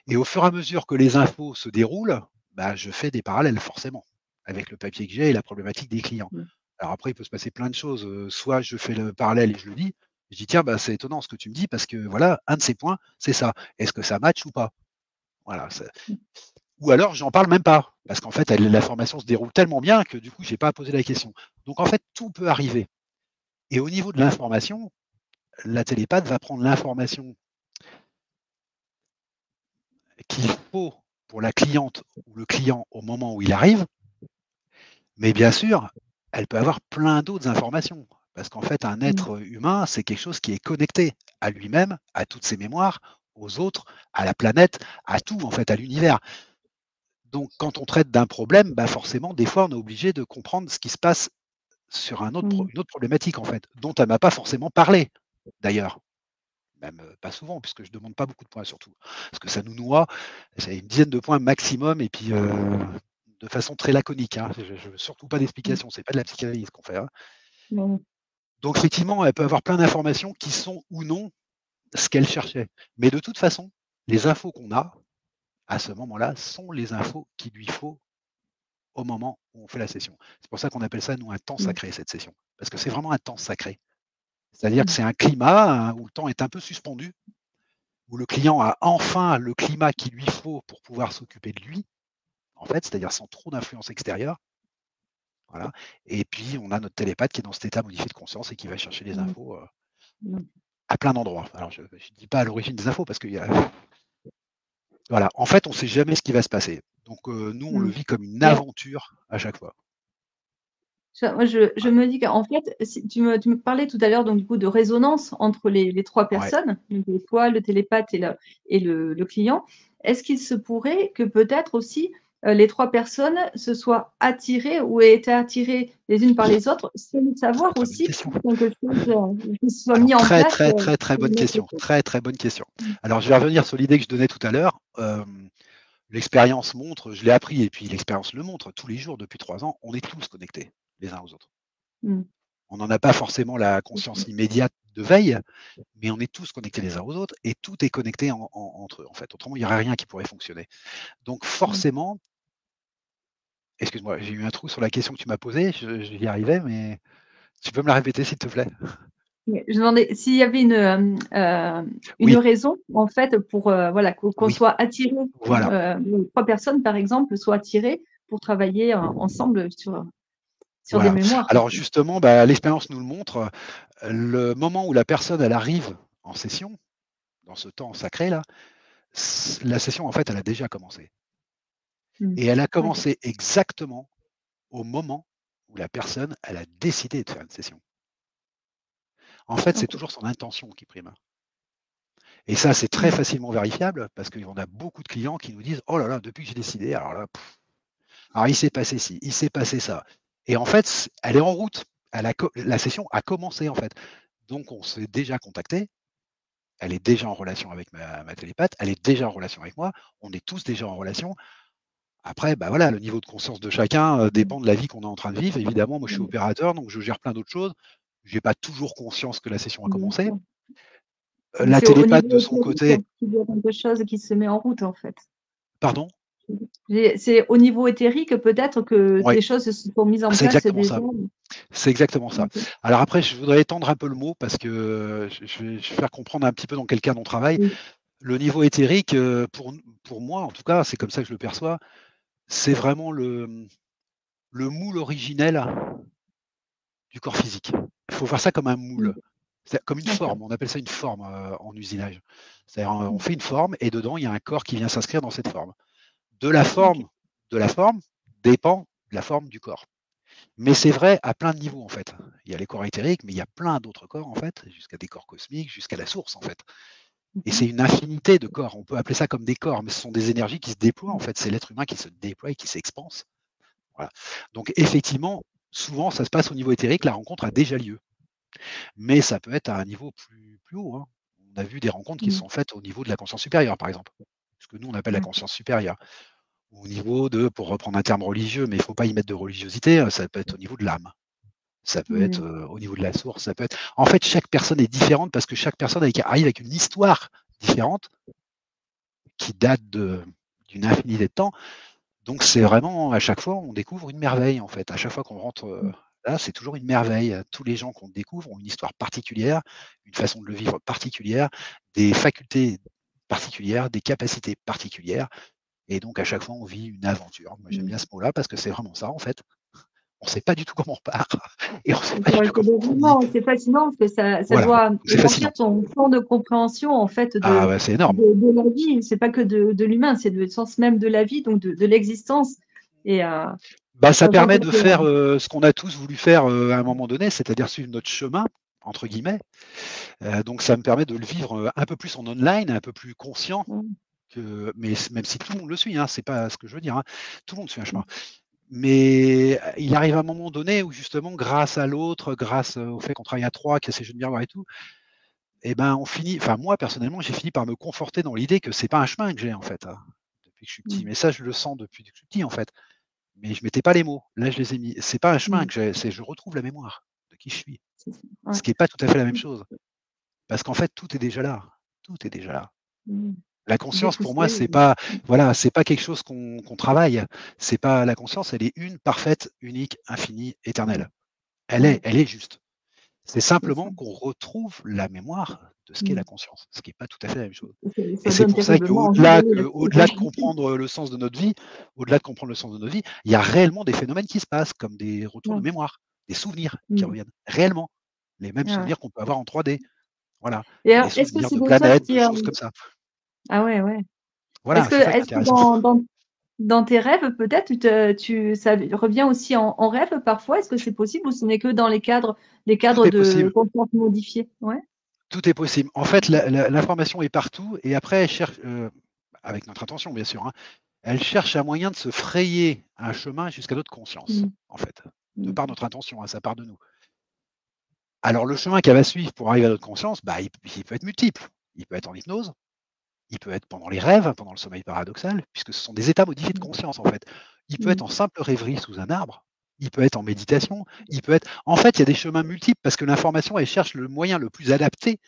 Et au fur et à mesure que les infos se déroulent, bah, je fais des parallèles forcément avec le papier que j'ai et la problématique des clients. Alors après, il peut se passer plein de choses. Soit je fais le parallèle et je le dis. Je dis tiens, bah, c'est étonnant ce que tu me dis parce que voilà, un de ces points, c'est ça. Est-ce que ça match ou pas? Voilà. Ou alors j'en parle même pas parce qu'en fait, la formation se déroule tellement bien que du coup, j'ai pas à poser la question. Donc en fait, tout peut arriver. Et au niveau de l'information, la télépathe va prendre l'information qu'il faut pour la cliente ou le client au moment où il arrive, mais bien sûr, elle peut avoir plein d'autres informations. Parce qu'en fait, un être humain, c'est quelque chose qui est connecté à lui-même, à toutes ses mémoires, aux autres, à la planète, à tout, en fait, à l'univers. Donc, quand on traite d'un problème, bah forcément, des fois, on est obligé de comprendre ce qui se passe sur une autre problématique, en fait, dont elle m'a pas forcément parlé, d'ailleurs. Même pas souvent, puisque je ne demande pas beaucoup de points surtout. Parce que ça nous noie, c'est une dizaine de points maximum, et puis de façon très laconique. Hein. Je ne veux surtout pas d'explication, c'est pas de la psychanalyse qu'on fait. Hein. Donc effectivement, elle peut avoir plein d'informations qui sont ou non ce qu'elle cherchait. Mais de toute façon, les infos qu'on a à ce moment-là sont les infos qu'il lui faut au moment où on fait la session. C'est pour ça qu'on appelle ça, nous, un temps sacré, cette session. Parce que c'est vraiment un temps sacré. C'est-à-dire que c'est un climat où le temps est un peu suspendu, où le client a enfin le climat qu'il lui faut pour pouvoir s'occuper de lui, en fait, c'est-à-dire sans trop d'influence extérieure. Voilà. Et puis, on a notre télépathe qui est dans cet état modifié de conscience et qui va chercher les infos à plein d'endroits. Alors, je ne dis pas à l'origine des infos parce qu'il y a. Voilà. En fait, on ne sait jamais ce qui va se passer. Donc, nous, on le vit comme une aventure à chaque fois. Moi, je me dis qu'en fait, tu me parlais tout à l'heure donc du coup de résonance entre les trois personnes, donc toi, le télépathe et le client. Est-ce qu'il se pourrait que peut-être aussi les trois personnes se soient attirées ou aient été attirées les unes par les autres sans le savoir Très bonne aussi question. quelque chose qui soit Alors, mis en place? très bonne question. Très bonne question. Alors, je vais revenir sur l'idée que je donnais tout à l'heure. L'expérience montre, je l'ai appris, et puis l'expérience le montre tous les jours depuis 3 ans, on est tous connectés les uns aux autres. On n'en a pas forcément la conscience immédiate de veille, mais on est tous connectés les uns aux autres et tout est connecté entre eux, en fait. Autrement, il n'y aurait rien qui pourrait fonctionner. Donc forcément, excuse-moi, j'ai eu un trou sur la question que tu m'as posée, j'y arrivais, mais tu peux me la répéter, s'il te plaît? Je demandais s'il y avait une raison, en fait, pour voilà, qu'on soit attiré, voilà. trois personnes, par exemple, soient attirées pour travailler ensemble sur Voilà. des mémoires. Alors justement, l'expérience nous le montre. Le moment où la personne elle arrive en session, dans ce temps sacré là, la session en fait elle a déjà commencé. Et elle a commencé exactement au moment où la personne elle a décidé de faire une session. En fait, c'est toujours son intention qui prime. Et ça, c'est très facilement vérifiable parce qu'on a beaucoup de clients qui nous disent oh là là, depuis que j'ai décidé, alors là, alors il s'est passé ci, il s'est passé ça. Et en fait, elle est en route. La session a commencé en fait. Donc on s'est déjà contacté. Elle est déjà en relation avec ma télépathe, elle est déjà en relation avec moi, on est tous déjà en relation. Après, voilà, le niveau de conscience de chacun dépend de la vie qu'on est en train de vivre. Évidemment, moi je suis opérateur, donc je gère plein d'autres choses. Je n'ai pas toujours conscience que la session a commencé. La C'est au télépathe niveau de son côté. qu'il y a quelque chose qui se met en route, en fait. Pardon? C'est au niveau éthérique, peut-être que Oui, des choses se sont mises en c'est place exactement déjà. ça. C'est exactement ça. Alors après, je voudrais étendre un peu le mot parce que je vais faire comprendre un petit peu dans quel cadre on travaille. Le niveau éthérique, pour moi, en tout cas, c'est comme ça que je le perçois, c'est vraiment le moule originel du corps physique. Il faut voir ça comme un moule, comme une forme. On appelle ça une forme en usinage. C'est-à-dire, on fait une forme et dedans, il y a un corps qui vient s'inscrire dans cette forme. De la forme dépend la forme du corps. Mais c'est vrai à plein de niveaux, en fait. Il y a les corps éthériques, mais il y a plein d'autres corps, en fait, jusqu'à des corps cosmiques, jusqu'à la source, en fait. Et c'est une infinité de corps. On peut appeler ça comme des corps, mais ce sont des énergies qui se déploient, en fait. C'est l'être humain qui se déploie et qui s'expanse. Voilà. Donc, effectivement, souvent, ça se passe au niveau éthérique, la rencontre a déjà lieu. Mais ça peut être à un niveau plus haut, hein. On a vu des rencontres qui Mmh. sont faites au niveau de la conscience supérieure, par exemple. Ce que nous on appelle la D'accord. conscience supérieure. Au niveau de, pour reprendre un terme religieux, mais il ne faut pas y mettre de religiosité, ça peut être au niveau de l'âme. Ça peut être, Mmh. au niveau de la source, ça peut être en fait, chaque personne est différente parce que chaque personne arrive avec une histoire différente qui date d'une infinité de temps. Donc c'est vraiment, à chaque fois, on découvre une merveille, en fait. À chaque fois qu'on rentre, Mmh. là, c'est toujours une merveille. Tous les gens qu'on découvre ont une histoire particulière, une façon de le vivre particulière, des facultés particulières, des capacités particulières et donc à chaque fois, on vit une aventure. Moi, j'aime Mmh. bien ce mot-là parce que c'est vraiment ça, en fait. On ne sait pas du tout comment on part et on ne sait C'est pas du tout comment on finit. vraiment, c'est fascinant parce que ça Voilà, doit c'est élargir fascinant. ton champ de compréhension, en fait, Ah ouais, c'est énorme. de la vie. C'est pas que de l'humain, c'est le sens même de la vie, donc de l'existence et Bah, ça sachant que permet de faire, ce qu'on a tous voulu faire, à un moment donné, c'est-à-dire suivre notre «chemin» entre guillemets. Donc ça me permet de le vivre, un peu plus en online, un peu plus conscient mmh, mais même si tout le monde le suit, hein, c'est pas ce que je veux dire, hein. Tout le monde suit un mmh, chemin. Mais il arrive un moment donné où justement grâce à l'autre, grâce, au fait qu'on travaille à 3, qu'il y a ces jeux de miroir et tout, et ben, on finit enfin moi personnellement, j'ai fini par me conforter dans l'idée que c'est pas un chemin que j'ai en fait, hein, depuis que je suis petit. mmh, Mais ça, je le sens depuis que je suis petit en fait. Mais je mettais pas les mots. Là, je les ai mis. C'est pas un chemin mmh, que j'ai, c'est je retrouve la mémoire de qui je suis. c'est ça, Ce ouais. qui est pas tout à fait la même chose. Parce qu'en fait, tout est déjà là. Tout est déjà là. Mmh. La conscience pour moi, Dépoussiérer, c'est pas voilà, c'est pas quelque chose qu'on travaille. C'est pas la conscience, elle est une, parfaite, unique, infinie, mmh, éternelle. Elle est ouais, elle est juste. C'est c'est ça. simplement qu'on retrouve la mémoire de ce qu'est la Mmh. conscience, ce qui est pas tout à fait la même chose. Et Ça c'est donne pour ça terriblement envie d'aller là-dessus, qu'au-delà de comprendre le sens de notre vie, au-delà de comprendre le sens de notre vie, il y a réellement des phénomènes qui se passent, comme des retours de ouais. mémoire, des souvenirs qui Mmh. reviennent, réellement. Les mêmes Ah ouais. souvenirs qu'on peut avoir en 3D. Voilà. Et Des alors, est-ce que souvenirs c'est de des choses planètes, de qui, choses comme ça. ah ouais, ouais. Voilà, c'est ça qui est Est-ce que intéressant. dans tes rêves, peut-être, ça revient aussi en rêve parfois? Est-ce que c'est possible ou ce n'est que dans les Tout cadres est de possible. conscience modifiée? Ouais? Tout est possible. En fait, l'information est partout et après, elle cherche, avec notre intention, bien sûr, hein, elle cherche un moyen de se frayer un chemin jusqu'à notre conscience, Mmh. en fait, de Mmh. par notre intention, hein, ça part de nous. Alors, le chemin qu'elle va suivre pour arriver à notre conscience, bah, il peut être multiple. Il peut être en hypnose, il peut être pendant les rêves, pendant le sommeil paradoxal, puisque ce sont des états modifiés de Mmh. conscience, en fait. Il peut être Mmh. en simple rêverie sous un arbre, il peut être en méditation, il peut être. En fait, il y a des chemins multiples parce que l'information, elle cherche le moyen le plus adapté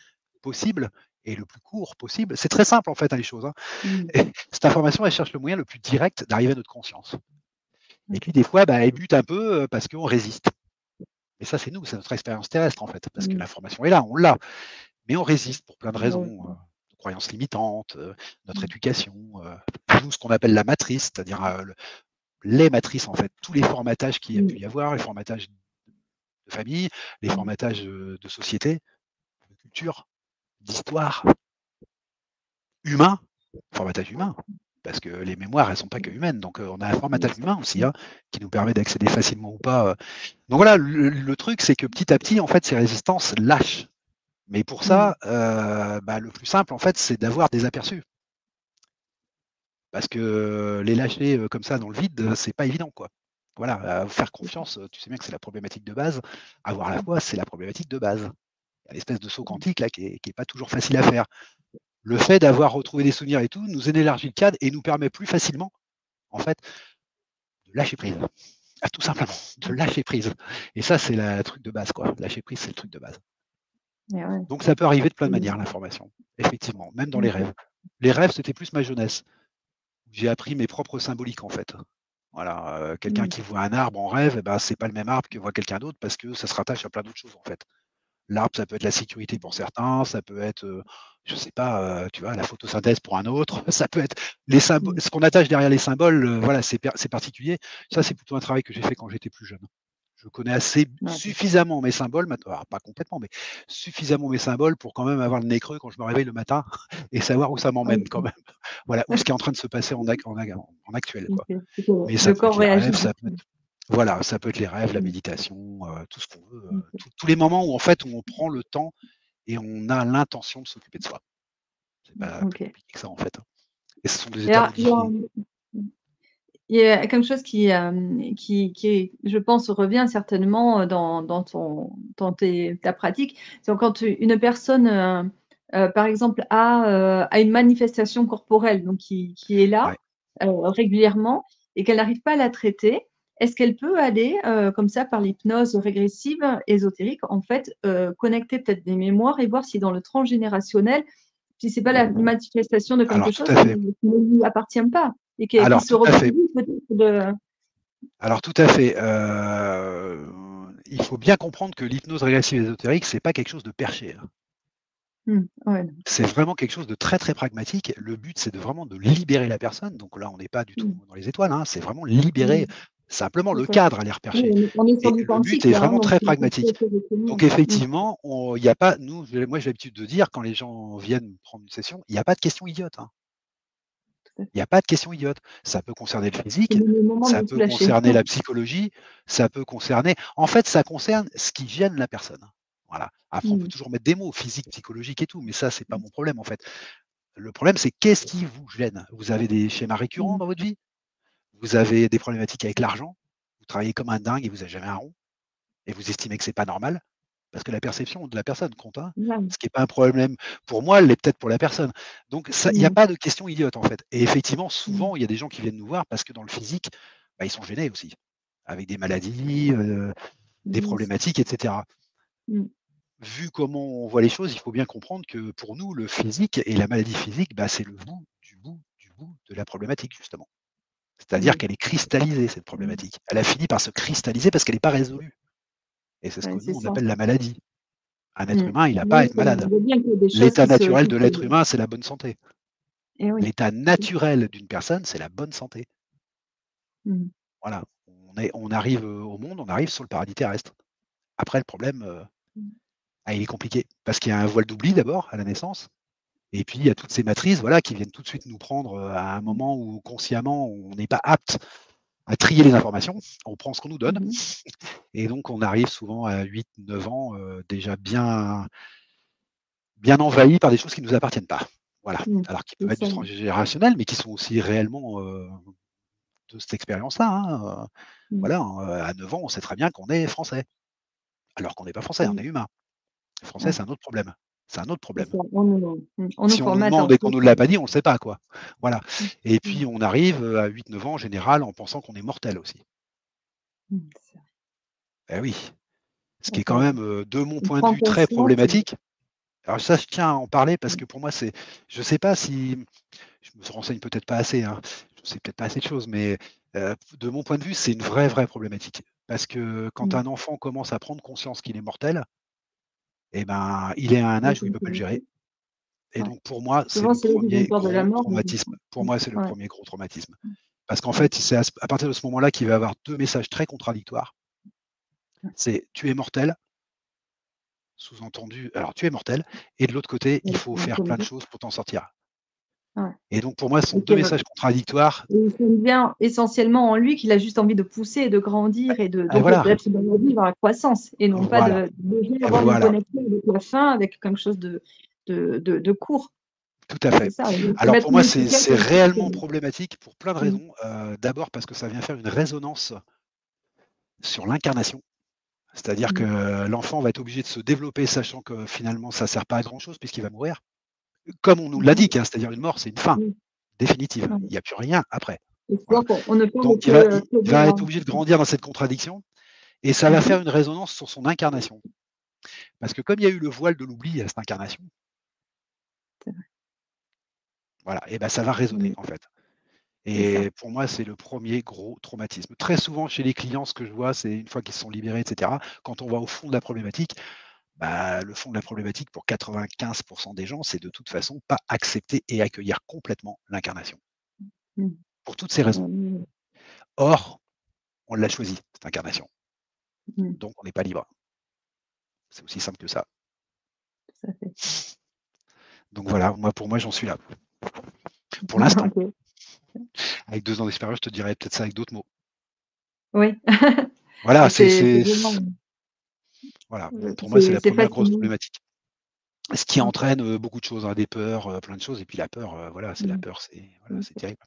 possible et le plus court possible. C'est très simple, en fait, hein, les choses, hein. Mmh. Et cette information, elle cherche le moyen le plus direct d'arriver à notre conscience. Et puis, OK. des fois, bah, elle bute un peu parce qu'on résiste. Et ça, c'est nous, c'est notre expérience terrestre, en fait, parce que Mmh. l'information est là, on l'a. Mais on résiste pour plein de Bah raisons, oui. de croyances limitantes, notre Mmh. éducation, nous, ce qu'on appelle la matrice, c'est-à-dire les matrices, en fait, tous les formatages qu'il y a pu Mmh. y avoir, les formatages de famille, les Mmh. formatages de société, de culture, d'histoire, humain, formatage humain. Parce que les mémoires, elles ne sont pas que humaines. Donc, on a un Bien formatage sûr. humain aussi, Mmh. hein, qui nous permet d'accéder facilement ou pas. Donc voilà, le truc, c'est que petit à petit, en fait, ces résistances lâchent. Mais pour Mmh. ça, bah, le plus simple, en fait, c'est d'avoir des aperçus. Parce que les lâcher comme ça dans le vide, c'est pas évident, quoi. Voilà, faire confiance, tu sais bien que c'est la problématique de base. Avoir la foi, c'est la problématique de base. Il y a l'espèce de saut quantique là qui est pas toujours facile à faire. Le fait d'avoir retrouvé des souvenirs et tout nous élargit le cadre et nous permet plus facilement, en fait, de lâcher prise. Ah, tout simplement, de lâcher prise. Et ça, c'est le truc de base, quoi. Lâcher prise, c'est le truc de base. Et ouais. Donc ça peut arriver de plein de Mmh. manières, l'information. Effectivement, même dans les OK. rêves. Les rêves, c'était plus ma jeunesse. J'ai appris mes propres symboliques, en fait. Voilà, quelqu'un Mmh. qui voit un arbre en rêve, et ben, c'est pas le même arbre que voit quelqu'un d'autre parce que ça se rattache à plein d'autres choses, en fait. L'arbre, ça peut être la sécurité pour certains, ça peut être, je sais pas, tu vois, la photosynthèse pour un autre, ça peut être les symboles, Mmh. ce qu'on attache derrière les symboles, voilà, c'est particulier. Ça, c'est plutôt un travail que j'ai fait quand j'étais plus jeune. Je connais assez Ouais. suffisamment mes symboles maintenant, alors pas complètement, mais suffisamment mes symboles pour quand même avoir le nez creux quand je me réveille le matin et savoir où ça m'emmène quand OK. même. Voilà, où ce qui est en train de se passer en actuel, OK. quoi. C'est que Mais ça le peut être corps les réagit rêves, ça vite. peut être voilà, ça peut être les rêves, la Mmh. méditation, tout ce qu'on veut, OK. tous les moments où en fait où on prend le temps et on a l'intention de s'occuper de soi. C'est pas plus OK. compliqué que ça en fait, hein. Et ce sont des Et états alors, modifiés. mmh, il y a quelque chose qui est, je pense, revient certainement dans ta pratique. C'est quand une personne, par exemple, a une manifestation corporelle, donc qui est là, Ouais. régulièrement et qu'elle n'arrive pas à la traiter. Est-ce qu'elle peut aller, comme ça, par l'hypnose régressive ésotérique, en fait, connecter peut-être des mémoires et voir si dans le transgénérationnel, si c'est pas la manifestation de Alors quelque tout chose à fait. qui ne lui appartient pas et qui Alors se tout à fait. reproduit peut-être de. Alors tout à fait. Il faut bien comprendre que l'hypnose régressive ésotérique, c'est pas quelque chose de perché, hein. Ouais. C'est vraiment quelque chose de très très pragmatique. Le but, c'est vraiment de libérer la personne. Donc là, on n'est pas du tout Mmh. dans les étoiles, hein. C'est vraiment libérer. Mmh. Simplement, C'est le ça. cadre a l'air Oui, perché. on est sur Et du le but quantique est là, hein, vraiment donc très c'est quelque pragmatique. chose de Donc commun. effectivement, il n'y a pas, moi j'ai l'habitude de dire, quand les gens viennent prendre une session, il n'y a pas de questions idiotes, hein. Tout à Il n'y fait. a pas de questions idiotes. Ça peut concerner le C'est physique, le moment ça de tout peut lâcher. concerner la psychologie, ça peut concerner. En fait, ça concerne ce qui gêne la personne. Voilà. Après, on peut Mmh. toujours mettre des mots, physique, psychologique et tout, mais ça, c'est pas mon problème en fait. Le problème, c'est qu'est-ce qui vous gêne? Vous avez des schémas récurrents Mmh. dans votre vie? Vous avez des problématiques avec l'argent? Vous travaillez comme un dingue et vous n'avez jamais un rond? Et vous estimez que c'est pas normal? Parce que la perception de la personne compte, hein. Ouais. Ce qui n'est pas un problème pour moi, l'est peut-être pour la personne. Donc ça, il n'y a Mmh. pas de question idiote en fait. Et effectivement, Mmh. souvent, il y a des gens qui viennent nous voir parce que dans le physique, bah, ils sont gênés aussi, avec des maladies, des Bien sûr. problématiques, etc. Mmh. Vu comment on voit les choses, il faut bien comprendre que pour nous, le physique et la maladie physique, bah, c'est le bout de la problématique, justement. C'est-à-dire Oui. qu'elle est cristallisée, cette Mmh. problématique. Elle a fini par se cristalliser parce qu'elle n'est pas résolue. Et c'est ce que Ouais, nous, c'est on ça. appelle la maladie. Un être Mmh. humain, il n'a pas à Oui, être on malade. voit bien qu'il y a des choses L'état naturel qui de se. l'être humain, c'est la bonne santé. Eh oui. L'état naturel d'une personne, c'est la bonne santé. Mmh. Voilà. On arrive au monde, on arrive sur le paradis terrestre. Après, le problème, Mmh. il est compliqué. Parce qu'il y a un voile d'oubli d'abord à la naissance. Et puis, il y a toutes ces matrices voilà, qui viennent tout de suite nous prendre à un moment où consciemment, on n'est pas apte à trier les informations. On prend ce qu'on nous donne. Mmh. Et donc, on arrive souvent à 8, 9 ans, déjà bien envahi par des choses qui ne nous appartiennent pas. Voilà. Mmh. Alors qui C'est peuvent être ça. du transgénérationnel, mais qui sont aussi réellement de cette expérience-là, hein. Mmh. Voilà, à 9 ans, on sait très bien qu'on est français, alors qu'on n'est pas français, on Oui. est humain. Français, Ouais. c'est un autre problème. C'est un autre C'est problème. ça. On nous Si on nous formate en demande et qu'on fait. ne nous l'a pas dit, on ne le sait pas, quoi. Voilà. Mmh. Et Mmh. puis on arrive à 8, 9 ans en général en pensant qu'on est mortel aussi. C'est vrai. Eh oui, ce qui est Donc, quand même, de mon on point de prend vue, très conscience. problématique. Alors ça, je tiens à en parler parce Mmh. que pour moi, je ne sais pas si je me renseigne peut-être pas assez, hein, je sais peut-être pas assez de choses, mais de mon point de vue, c'est une vraie problématique. Parce que quand Mmh. un enfant commence à prendre conscience qu'il est mortel, eh ben, il est à un Ouais, âge où c'est il une ne peut pas le gérer. communauté. Et Ouais. donc pour moi, c'est Souvent, le c'est là qu'ils ont premier peur de la gros mort, mais traumatisme. Pour moi, c'est le ouais. premier gros traumatisme. Parce qu'en Ouais. fait, c'est à partir de ce moment-là qu'il va y avoir 2 messages très contradictoires. Ouais. C'est: «Tu es mortel», sous-entendu alors tu es mortel et de l'autre côté, il Ouais, faut c'est une faire plein de communauté. choses pour t'en sortir. Ouais. Et donc pour moi, ce sont Et 2 messages contradictoires. il sent bien essentiellement en lui qu'il a juste envie de pousser et de grandir et de Et donc voilà, d'être dans la vie, dans la croissance et non pas voilà, de déjà et avoir une voilà, connexion avec la fin, avec quelque chose de court. tout à C'est fait. ça, il faut Alors mettre pour une moi, étiquette c'est et réellement problématique pour plein de mmh. raisons. D'abord parce que ça vient faire une résonance sur l'incarnation. C'est-à-dire Mmh. que l'enfant va être obligé de se développer sachant que finalement ça ne sert pas à grand chose puisqu'il va mourir. Comme on nous Mmh mh. l'indique, hein, c'est-à-dire une mort, c'est une fin Mmh. définitive. Ouais. Il n'y a plus rien après. Et Voilà. souvent on ne parle Donc il que de va la être obligé de grandir dans cette contradiction et ça va mmh mh. faire une résonance sur son incarnation. Parce que comme il y a eu le voile de l'oubli à cette incarnation, C'est vrai. voilà, et ben ça va résonner Mmh. en fait. C'est ça. Et pour moi, c'est le premier gros traumatisme. Très souvent chez les clients, ce que je vois, c'est une fois qu'ils se sont libérés, etc., quand on va au fond de la problématique, bah, le fond de la problématique pour 95 des gens, c'est de toute façon pas accepter et accueillir complètement l'incarnation. Mmh. Pour toutes ces raisons. Mmh. Or, on l'a choisi, cette incarnation. Mmh. Donc on n'est pas libre. C'est aussi simple que ça. Tout à fait. Donc voilà, pour moi, j'en suis là. Pour l'instant. OK. Avec 2 ans d'expérience, je te dirais peut-être ça avec d'autres mots. Oui. Voilà, C'est vraiment voilà, donc pour moi, c'est la c'est première grosse fascinant. problématique. Ce qui OK. entraîne beaucoup de choses, hein, des peurs, plein de choses. Et puis la peur, voilà, c'est la Mmh. peur, c'est voilà, Mmh. c'est terrible.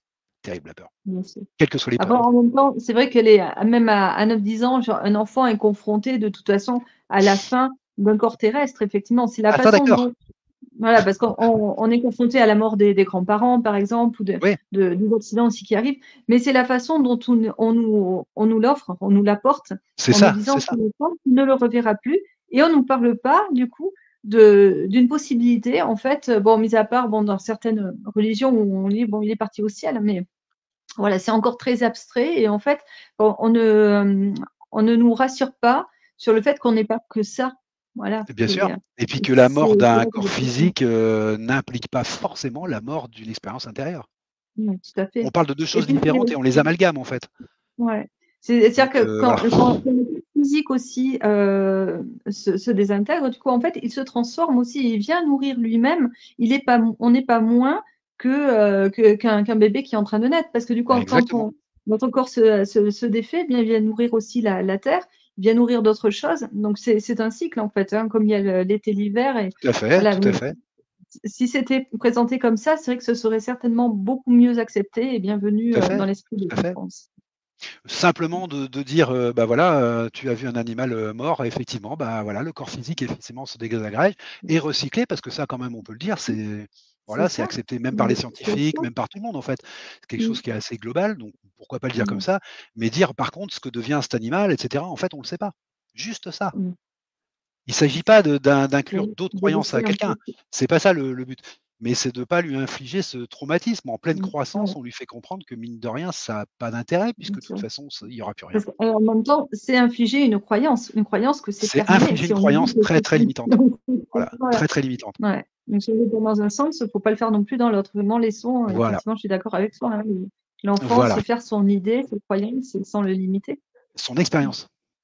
terrible la peur, bien sûr. quelles que soient les Après, peurs, hein. en même temps, c'est vrai qu'elle est même à 9-10 ans, genre, un enfant est confronté de toute façon à la fin d'un corps terrestre, effectivement. C'est la Ah ça façon d'accord, dont voilà, parce qu'on est confronté à la mort des grands-parents, par exemple, ou oui, des accidents aussi qui arrivent, mais c'est la façon dont on nous l'offre, on nous l'apporte, en nous c'est disant: ça, «Ce enfant, tu ne le reverras plus» et on nous parle pas, du coup, d'une possibilité, en fait, bon, mis à part, bon, dans certaines religions où on lit, bon, il est parti au ciel, mais voilà, c'est encore très abstrait et en fait, on ne nous rassure pas sur le fait qu'on n'est pas que ça. Voilà, bien sûr, et puis que la c'est mort d'un là que corps je trouve physique, n'implique pas forcément la mort d'une expérience intérieure. ouais, tout à On fait parle de 2 et choses puis c'est différentes et on les amalgame en fait, ouais, c'est-à-dire donc que voilà. quand le corps physique aussi, se désintègre, du coup, en fait, il se transforme aussi, il vient nourrir lui-même. Il est pas on n'est pas moins qu'un bébé qui est en train de naître parce que du coup, quand Exactement, notre corps se défait, eh bien, il vient nourrir aussi la terre, il vient nourrir d'autres choses. Donc c'est un cycle, en fait, hein, comme il y a l'été, l'hiver et voilà, tout à mais fait, si c'était présenté comme ça, c'est vrai que ce serait certainement beaucoup mieux accepté et bienvenu, tout à fait, dans l'esprit des tout à fait. enfants aussi. Simplement de dire, bah, voilà, tu as vu un animal, mort, effectivement, bah, voilà, le corps physique effectivement se désagrège et recyclé parce que ça quand même on peut le dire, c'est C'est voilà, c'est ça. accepté même par Mmh, les c'est ça. scientifiques, même par tout le monde en fait. C'est quelque Mmh. chose qui est assez global, donc pourquoi pas le dire comme Mmh. ça? Mais dire par contre ce que devient cet animal et cetera, en fait on le sait pas. Juste ça. Mmh. Il s'agit pas d'inclure Oui, d'autres de croyances à laisser un quelqu'un, peu c'est pas ça le but. Mais c'est de pas lui infliger ce traumatisme. En pleine ouais, croissance, on lui fait comprendre que mine de rien, ça a pas d'intérêt puisque bien de toute sûr. façon, il y aura plus rien. Parce qu'en même temps, c'est infliger une croyance que c'est C'est terminé. infliger Si une on nous dit croyance que très, c'est très fini, limitante. Voilà, voilà, très, très limitante. ouais. Donc si on veut dans un sens, il faut pas le faire non plus dans l'autre. Vraiment laissons, Voilà, effectivement, je suis d'accord avec toi, hein, l'enfant voilà, se faire son idée, ses croyances sans le limiter.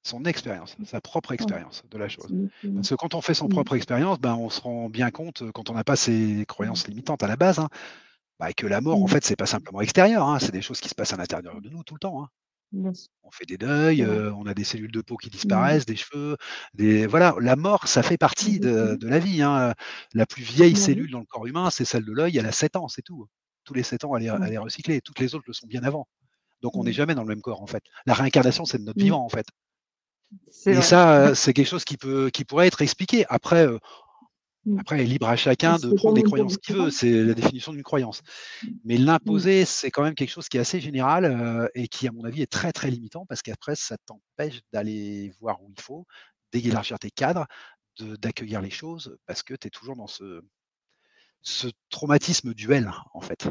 son expérience, sa propre Ouais, expérience de la chose. c'est une Parce que quand on fait son mmh, propre expérience, ben, on se rend bien compte, quand on n'a pas ces croyances limitantes à la base, hein, bah, que la mort, en mmh, fait, c'est pas simplement extérieur, hein, c'est des choses qui se passent à l'intérieur de nous tout le temps, hein. bien sûr, On fait des deuils, c'est vrai. on a des cellules de peau qui Mmh, disparaissent, des cheveux, des voilà, la mort, ça fait partie exactement. de la vie, hein. La plus vieille Bah oui, cellule dans le corps humain, c'est celle de l'œil, elle a 7 ans, c'est tout. Tous les 7 ans, ouais, elle est recyclée, toutes les autres le sont bien avant. Donc on n'est mmh, jamais dans le même corps, en fait. La réincarnation, c'est de notre mmh, vivant, en fait. c'est Et vrai. ça, c'est quelque chose qui pourrait être expliqué. Après, Mmh. après libre à chacun de C'est prendre les comme croyances qu'il veut, c'est la définition d'une croyance. Mais mmh, l'imposer, c'est quand même quelque chose qui est assez général, et qui, à mon avis, est très, très limitant parce qu'après, ça t'empêche d'aller voir où il faut, d'élargir tes cadres, d'accueillir les choses parce que tu es toujours dans ce traumatisme duel, en fait.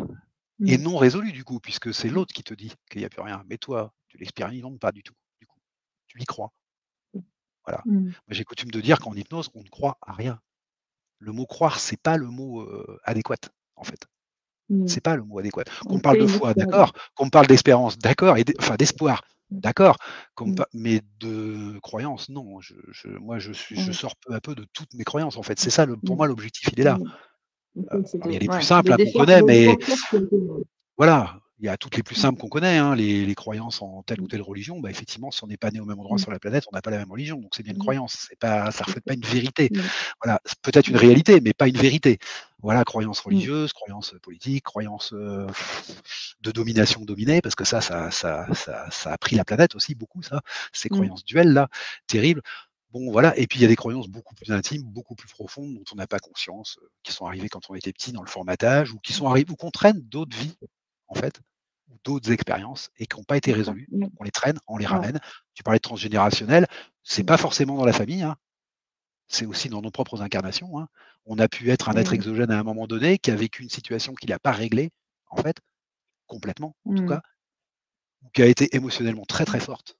Et mmh, non résolu, du coup, puisque c'est l'autre qui te dit qu'il n'y a plus rien. Mais toi, tu l'expérimentes pas du tout, du coup. Tu y crois. Voilà. mmh, Moi, j'ai coutume de dire qu'en hypnose, on ne croit à rien. Le mot croire, c'est pas le mot adéquat, en fait. mmh. C'est pas le mot adéquat. Qu'on On me parle fait de une foi, expérience. d'accord. Qu'on me parle d'espérance, d'accord, enfin d'espoir, Mmh, d'accord. mmh, Mais de croyance, non. Moi, je ouais, sors peu à peu de toutes mes croyances, en fait. C'est ça, pour mmh, moi, l'objectif, il est là. mmh. En fait, c'est Alors, il y a de les plus ouais, de simples, hein, qu'on défaire connaît, de mais construire ce qui a été ouais. voilà, il y a toutes les plus Mmh, simples qu'on connaît, hein, les croyances en telle ou mmh, telle religion. Bah, effectivement, si on n'est pas né au même endroit mmh, sur la planète, on n'a pas la même religion, donc c'est bien une mmh, croyance. C'est pas, ça c'est reflète ça. pas une vérité. Mmh, Voilà, c'est peut-être une mmh, réalité, mais pas une vérité. Voilà, croyances mmh, religieuses, croyances politiques, croyances de domination dominée, parce que ça a pris la planète aussi beaucoup, ça, ces mmh, croyances duelles là, terribles. Bon, voilà, et puis il y a des croyances beaucoup plus intimes, beaucoup plus profondes, dont on n'a pas conscience, qui sont arrivées quand on était petit dans le formatage, ou qui sont arrivées, ou qu'on traîne d'autres vies, en fait, ou d'autres expériences, et qui n'ont pas été c'est ça. résolues. Mmh, Donc on les traîne, on les ouais, ramène. Tu parlais de transgénérationnel, c'est mmh, pas forcément dans la famille, hein, c'est aussi dans nos propres incarnations, hein. On a pu être un et être oui. exogène à un moment donné, qui a vécu une situation qu'il n'a pas réglée, en fait, complètement, en tout Mmh, cas, ou qui a été émotionnellement très, très forte.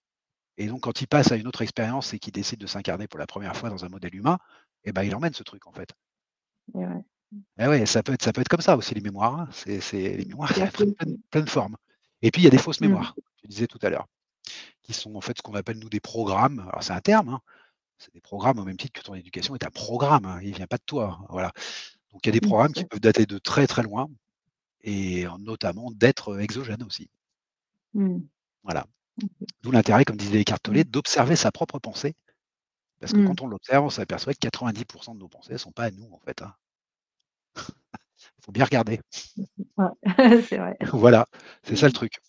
Et donc, quand il passe à une autre expérience et qu'il décide de s'incarner pour la première fois dans un modèle humain, eh ben, il emmène ce truc, en fait. et ouais. Eh ouais, ça peut être comme ça aussi, les mémoires, hein. Les mémoires, Tout à elles prennent fait. plein de formes. Et puis, il y a des fausses Mmh, mémoires, tu disais tout à l'heure, qui sont en fait ce qu'on appelle, nous, des programmes. Alors, c'est un terme, hein. C'est des programmes au même titre que ton éducation est un programme, hein. Il vient pas de toi, voilà. Donc, il y a des mmh, programmes tout qui à fait. peuvent dater de très, très loin et notamment d'êtres exogènes aussi. Mmh, Voilà. D'où l'intérêt, comme disait Eckhart Tolle, mmh, d'observer sa propre pensée. Parce que mmh, quand on l'observe, on s'aperçoit que 90 de nos pensées ne sont pas à nous, en fait, hein. Il faut bien regarder. Ouais, c'est vrai. Voilà, c'est ça le truc.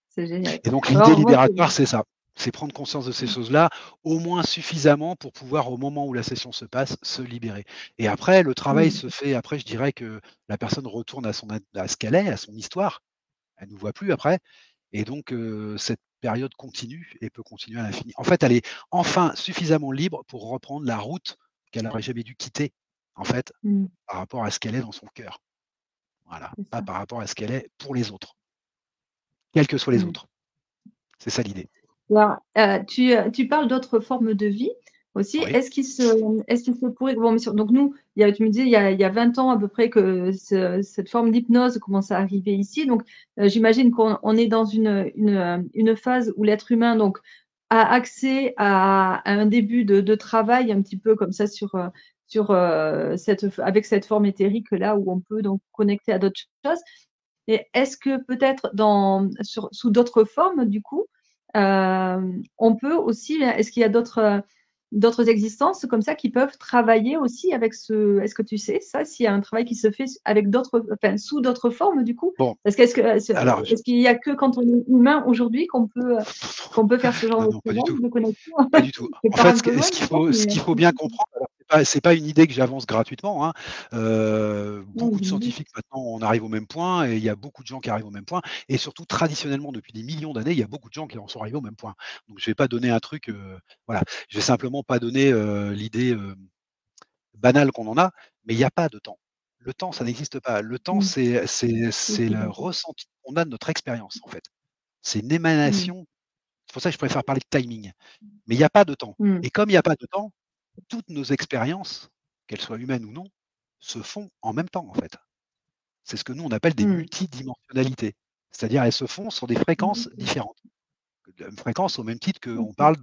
C'est génial. Et donc l'idée Alors moi, libératoire, c'est ça. C'est prendre conscience de ces choses-là, au moins suffisamment pour pouvoir, au moment où la session se passe, se libérer. Et après, le travail mmh, se fait après, je dirais que la personne retourne à ce qu'elle est, à son histoire. Elle nous voit plus après et donc cette période continue et peut continuer à l'infini. En fait, elle est enfin suffisamment libre pour reprendre la route qu'elle n'aurait jamais dû quitter, en fait, mmh, par rapport à ce qu'elle est dans son cœur. Voilà, c'est pas ça. par rapport à ce qu'elle est pour les autres, quels que soient les Mmh. autres. C'est ça l'idée. Alors, tu parles d'autres formes de vie aussi. Oui. Est-ce qu'il se pourrait bon, mais sur donc nous, tu me dis, il y a 20 ans à peu près que cette forme d'hypnose commence à arriver ici. Donc, j'imagine qu'on est dans une phase où l'être humain donc a accès à un début de travail un petit peu comme ça avec cette forme éthérique là où on peut donc connecter à d'autres choses. Et est-ce que peut-être sous d'autres formes du coup, on peut aussi est-ce qu'il y a d'autres existences comme ça qui peuvent travailler aussi avec est-ce que tu sais ça, s'il y a un travail qui se fait avec sous d'autres formes du coup? Bon, Parce qu'est-ce que alors est-ce qu'il y a que quand on est humain aujourd'hui qu'on peut faire ce genre ah de non, pas du travail, tout. de connexion? Pas du tout. Je En pars fait, un peu loin peut-être, ce mais qu'il faut bien comprendre, alors c'est pas une idée que j'avance gratuitement, hein. ouais, Beaucoup de j'imagine. scientifiques maintenant on arrive au même point et il y a beaucoup de gens qui arrivent au même point et surtout traditionnellement depuis des millions d'années, il y a beaucoup de gens qui en sont arrivés au même point. Donc je vais pas donner un truc, voilà, je vais simplement pas donner, l'idée, banale qu'on en a, mais il y a pas de temps. Le temps, ça n'existe pas. Le temps, Mmh. OK, c'est le d'accord. ressenti qu'on a de notre expérience, en fait. C'est une Mmh. émanation, c'est pour ça que je préfère parler de timing. Mais il y a pas de temps Mmh. et comme il y a pas de temps, toutes nos expériences, qu'elles soient humaines ou non, se font en même temps, en fait. C'est ce que nous, on appelle des Mmh. multidimensionnalités. C'est-à-dire, elles se font sur des fréquences D'accord. différentes. Une fréquence au même titre qu'on OK, parle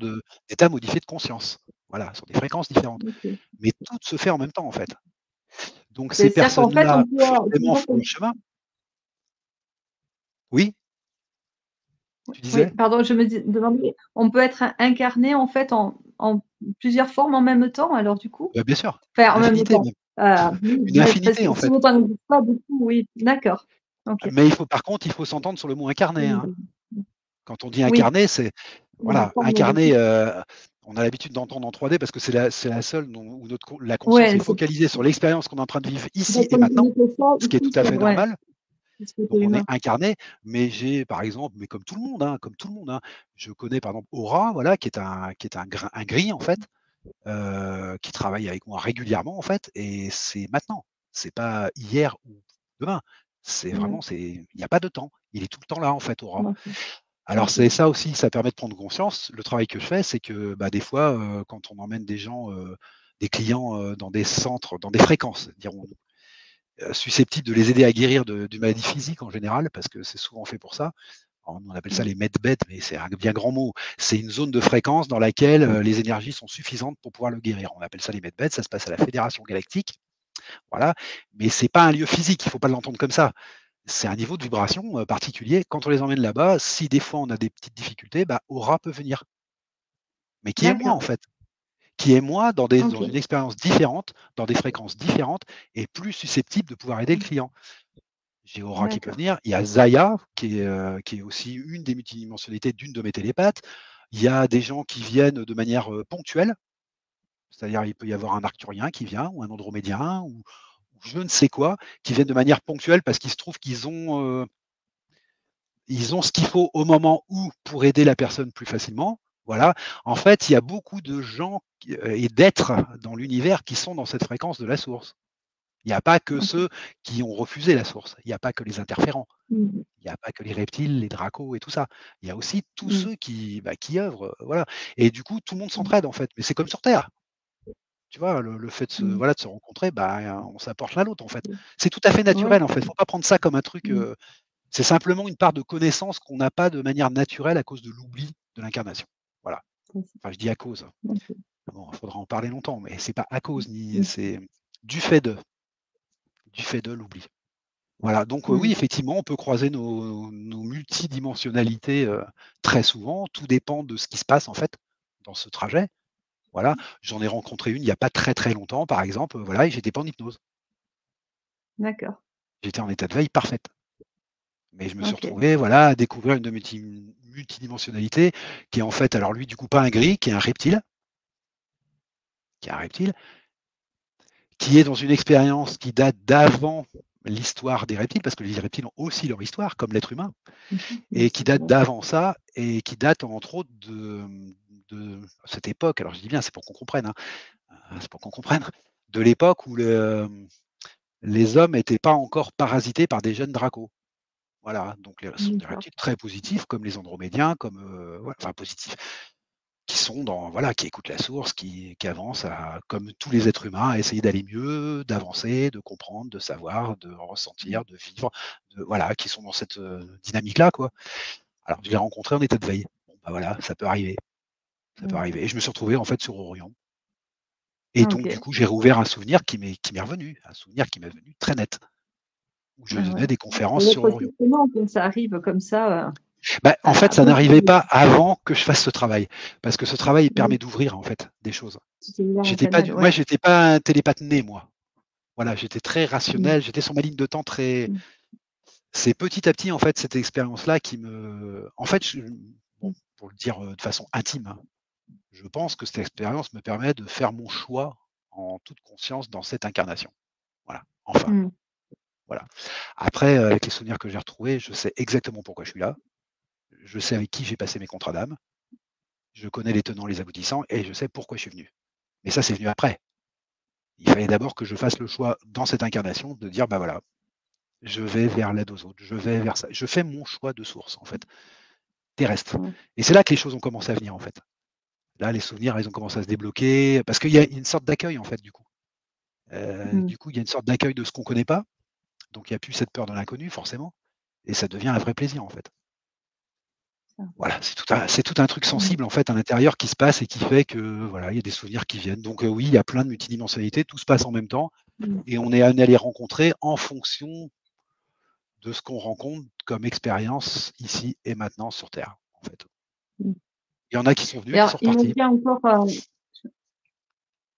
d'état modifié de conscience. Voilà, sur des fréquences différentes. OK. Mais tout se fait en même temps, en fait. Donc ces C'est-à-dire qu'en fait, personnes-là, on peut, forcément, disons font le chemin. Oui, tu oui, disais? pardon, je me demandais, on peut être incarné en fait en plusieurs formes en même temps alors du coup? Bah, bien sûr, Enfin en une même infinité temps, même. oui, Une mais parce infinité, que en fait. si autant n'existe pas du coup, oui, d'accord. OK. Mais par contre, il faut s'entendre sur le mot incarné, hein. Quand on dit Oui, incarné, c'est la voilà, forme de incarné, on a l'habitude d'entendre en 3D parce que c'est la seule où la conscience ouais, est c'est focalisée sur l'expérience qu'on est en train de vivre ici peut-être et comme tu maintenant, me fais ça ce qui est tout ici à sur fait normal. ce côté Donc on est humain. incarné, mais j'ai par exemple, mais comme tout le monde, hein, je connais par exemple Aura, voilà, qui est un gris en fait, qui travaille avec moi régulièrement en fait et c'est maintenant. C'est pas hier ou demain. C'est Ouais, vraiment il y a pas de temps. Il est tout le temps là en fait, Aura. d'accord. Alors OK. c'est ça aussi, ça permet de prendre conscience. Le travail que je fais, c'est que, bah, des fois, quand on emmène des gens, des clients, dans des centres, dans des fréquences, dirons-nous, susceptibles de les aider à guérir d'une maladie physique en général, parce que c'est souvent fait pour ça. Alors nous, on appelle ça Mmh. les medbed, mais c'est un bien grand mot. C'est une zone de fréquence dans laquelle, les énergies sont suffisantes pour pouvoir le guérir. On appelle ça les medbed, ça se passe à la Fédération galactique, voilà, mais c'est pas un lieu physique, il faut pas l'entendre comme ça. C'est un niveau de vibration, particulier. Quand on les emmène là-bas, si des fois on a des petites difficultés, bah, Aura peut venir. Mais qui est moi, en D'accord. fait? Qui est moi dans OK. une expérience différente, dans des fréquences différentes et plus susceptible de pouvoir aider le Mmh. client. J'ai Aura qui peut D'accord. venir, il y a Zaya qui est aussi une des multidimensionnalités d'une de mes télépathes. Il y a des gens qui viennent de manière, ponctuelle, c'est-à-dire il peut y avoir un arcturien qui vient ou un andromédien ou je ne sais quoi, qui viennent de manière ponctuelle parce qu'il se trouve ils ont ce qu'il faut au moment où pour aider la personne plus facilement. Voilà. En fait, il y a beaucoup de gens et d'êtres dans l'univers qui sont dans cette fréquence de la source. Il n'y a pas que OK. ceux qui ont refusé la source. Il n'y a pas que les interférents. Mmh. Il n'y a pas que les reptiles, les dracos et tout ça. Il y a aussi tous Mmh. ceux qui œuvrent, voilà. Et du coup, tout le monde Mmh. s'entraide en fait. Mais c'est comme sur Terre. Tu vois, le fait Mmh. voilà, de se rencontrer, bah, on s'apporte l'un l'autre en fait. Mmh. C'est tout à fait Ouais. naturel en fait. Il ne faut pas prendre ça comme un truc. Mmh. C'est simplement une part de connaissance qu'on n'a pas de manière naturelle à cause de l'oubli de l'incarnation. Voilà. C'est ça. Enfin, je dis à cause. OK. Bon, il faudra en parler longtemps, mais c'est pas à cause ni Mmh. c'est du du fait de l'oubli. Voilà, donc oui, Mmh. effectivement, on peut croiser nos multidimensionnalités très souvent. Tout dépend de ce qui se passe en fait dans ce trajet. Voilà, j'en ai rencontré une il n'y a pas très très longtemps, par exemple, voilà, et j'étais pas en hypnose. D'accord. J'étais en état de veille parfaite. Mais je me suis OK. retrouvé, voilà, à découvrir une multidimensionnalité qui est en fait, alors lui, du coup, pas un gris, qui est un reptile, qui est un reptile, qui est dans une expérience qui date d'avant l'histoire des reptiles, parce que les reptiles ont aussi leur histoire, comme l'être humain, Bien et qui sûr, date ouais. d'avant ça, et qui date entre autres de cette époque, alors je dis bien, c'est pour qu'on comprenne, hein, c'est pour qu'on comprenne, de l'époque où les hommes n'étaient pas encore parasités par des jeunes dracos. Voilà, donc ce sont des D'accord. reptiles très positifs, comme les andromédiens, comme ouais, enfin positifs, qui sont dans voilà, qui écoutent la source, qui avancent comme tous les êtres humains, à essayer d'aller mieux, d'avancer, de comprendre, de savoir, de Mmh. ressentir, de vivre, voilà, qui sont dans cette dynamique-là, quoi. Alors je l'ai rencontré en état de veille. Bon, bah voilà, ça peut arriver, ça peut Mmh. arriver. Et je me suis retrouvé en fait sur Orion. Et donc du OK. coup, j'ai rouvert un souvenir qui m'est revenu, un souvenir qui m'est venu très net, où je Ah ouais. donnais des Ça conférences doit sur être Orion. frustrant quand ça arrive comme ça, Bah, en fait, ça après n'arrivait pas avant que je fasse ce travail, parce que ce travail oui, permet d'ouvrir en fait des choses. tu t'es ouvert un J'étais pas canal, du moi, ouais. j'étais pas un télépathe né, moi. Voilà, j'étais très Mmh. rationnel, j'étais sur ma ligne de temps très Mmh. c'est petit à petit, en fait, cette expérience-là en fait, bon, Mmh. pour le dire, de façon intime, hein, je pense que cette expérience me permet de faire mon choix en toute conscience dans cette incarnation. Voilà, enfin, Mmh. voilà. Après, avec les souvenirs que j'ai retrouvés, je sais exactement pourquoi je suis là. Je sais avec qui j'ai passé mes contrats d'âme. Je connais les tenants, les aboutissants et je sais pourquoi je suis venu. Mais ça, c'est venu après. Il fallait d'abord que je fasse le choix dans cette incarnation de dire, bah voilà, je vais vers l'aide aux autres, je vais vers ça. Je fais mon choix de source, en fait, terrestre. Ouais. Et c'est là que les choses ont commencé à venir, en fait. Là, les souvenirs, ils ont commencé à se débloquer, parce qu'il y a une sorte d'accueil, en fait, du coup. Mmh. Du coup, il y a une sorte d'accueil de ce qu'on ne connaît pas, donc il n'y a plus cette peur de l'inconnu, forcément, et ça devient un vrai plaisir, en fait. Ça. Voilà, c'est tout un truc Mmh. sensible, en fait, à l'intérieur qui se passe et qui fait que, voilà, il y a des souvenirs qui viennent. Donc oui, il y a plein de multidimensionnalités, tout se passe en même temps, Mmh. et on est amené à les rencontrer en fonction de ce qu'on rencontre comme expérience ici et maintenant sur Terre, en fait. Mmh. Il y en a qui sont venus, Et qui alors, sont il me repartis. vient encore,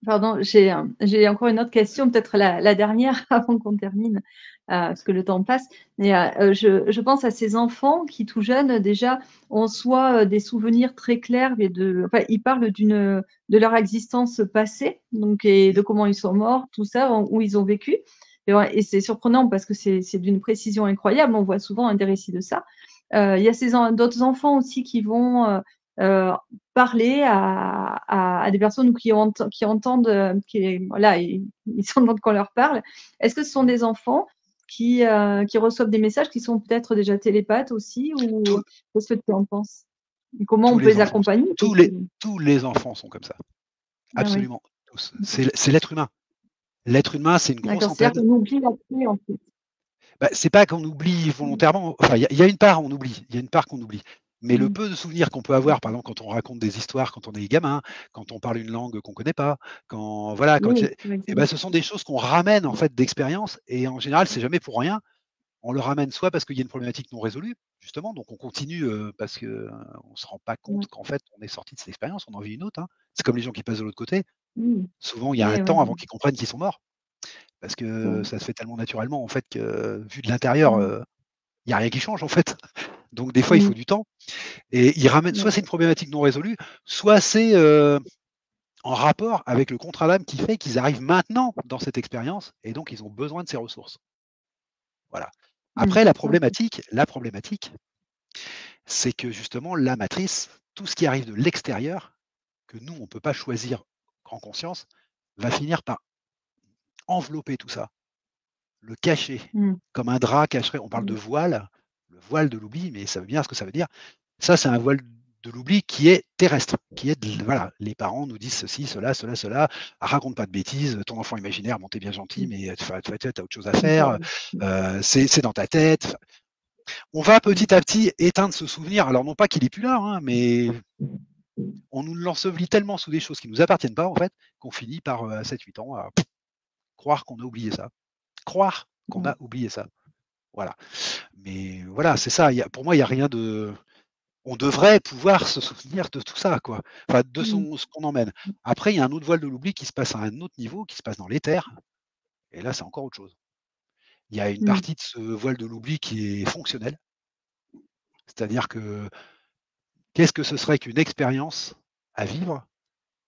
pardon, j'ai encore une autre question, peut-être la dernière avant qu'on termine, parce que le temps passe. Mais, je pense à ces enfants qui, tout jeunes, déjà, ont soit, des souvenirs très clairs et enfin, ils parlent de leur existence passée, donc et Mmh. de comment ils sont morts, tout ça, où ils ont vécu. Et ouais et c'est surprenant parce que c'est d'une précision incroyable. On voit souvent, hein, des récits de ça. Il y a d'autres enfants aussi qui vont, heu, parler à des personnes ou qui entendent, voilà, ils entendent qu'on leur parle. Est-ce que ce sont Mmh. des enfants qui reçoivent des messages qui sont peut-être déjà télépathes aussi ou Tous qu'est-ce que tu en penses? Et comment tous on peut les les enfants accompagner? Parce tous que les tous les enfants sont comme ça. ah oui, Absolument tous. C'est l'être humain. L'être humain, c'est une grosse d'accord, c'est-à-dire antenne. qu'on oublie la clé en fait. Bah, c'est pas qu'on oublie volontairement, enfin, il y a une part, on oublie, il y a une part qu'on oublie. Mais le Mmh. peu de souvenirs qu'on peut avoir, par exemple, quand on raconte des histoires, quand on est gamin, quand on parle une langue qu'on connaît pas, quand voilà, quand Oui, par exemple. ce sont des choses qu'on ramène en fait d'expérience et en général, c'est jamais pour rien. On le ramène soit parce qu'il y a une problématique non résolue, justement, donc on continue, parce que, on se rend pas compte Ouais. qu'en fait, on est sorti de cette expérience, on en vit une autre, hein. C'est comme les gens qui passent de l'autre côté. Mmh. Souvent, il y a un Ouais, ouais, temps avant qu'ils comprennent qu'ils sont morts, parce c'est que vrai. ça se fait tellement naturellement, en fait, que vu de l'intérieur, Mmh. il y a rien qui change, en fait. Donc des fois, il faut Mmh. du temps et ils ramènent soit c'est une D'accord. problématique non résolue, soit c'est, en rapport avec le contrat d'âme qui fait qu'ils arrivent maintenant dans cette expérience et donc ils ont besoin de ces ressources. Voilà. Mmh. Après OK. la problématique, c'est que justement la matrice, tout ce qui arrive de l'extérieur, que nous on ne peut pas choisir en conscience, va finir par envelopper tout ça, le cacher, Mmh. comme un drap cacherait. On parle de Mmh. voile, le voile de l'oubli, mais ça veut bien ce que ça veut dire. Ça, c'est un voile de l'oubli qui est terrestre, qui est voilà, les parents nous disent ceci, cela, cela, cela, raconte pas de bêtises, ton enfant imaginaire, bon, t'es bien gentil, Mmh. mais tu as autre chose à D'accord. faire, c'est dans ta tête. On va Mmh. petit à petit éteindre ce souvenir. Alors non pas qu'il est plus là, hein, mais on nous l'ensevelit tellement sous des choses qui nous appartiennent pas, en fait, qu'on finit par, à 7-8 ans, à croire qu'on a oublié ça. Croire qu'on Ouais. a oublié ça. Voilà. Mais voilà, c'est ça. Pour moi, il y a rien de. On devrait pouvoir se souvenir de tout ça, quoi. Enfin, de Mmh. ce qu'on emmène. Après, il y a un autre voile de l'oubli qui se passe à un autre niveau, qui se passe dans l'éther. Et là, c'est encore autre chose. Il y a une partie de ce voile de l'oubli qui est fonctionnelle. C'est-à-dire que qu'est-ce que ce serait qu'une expérience à vivre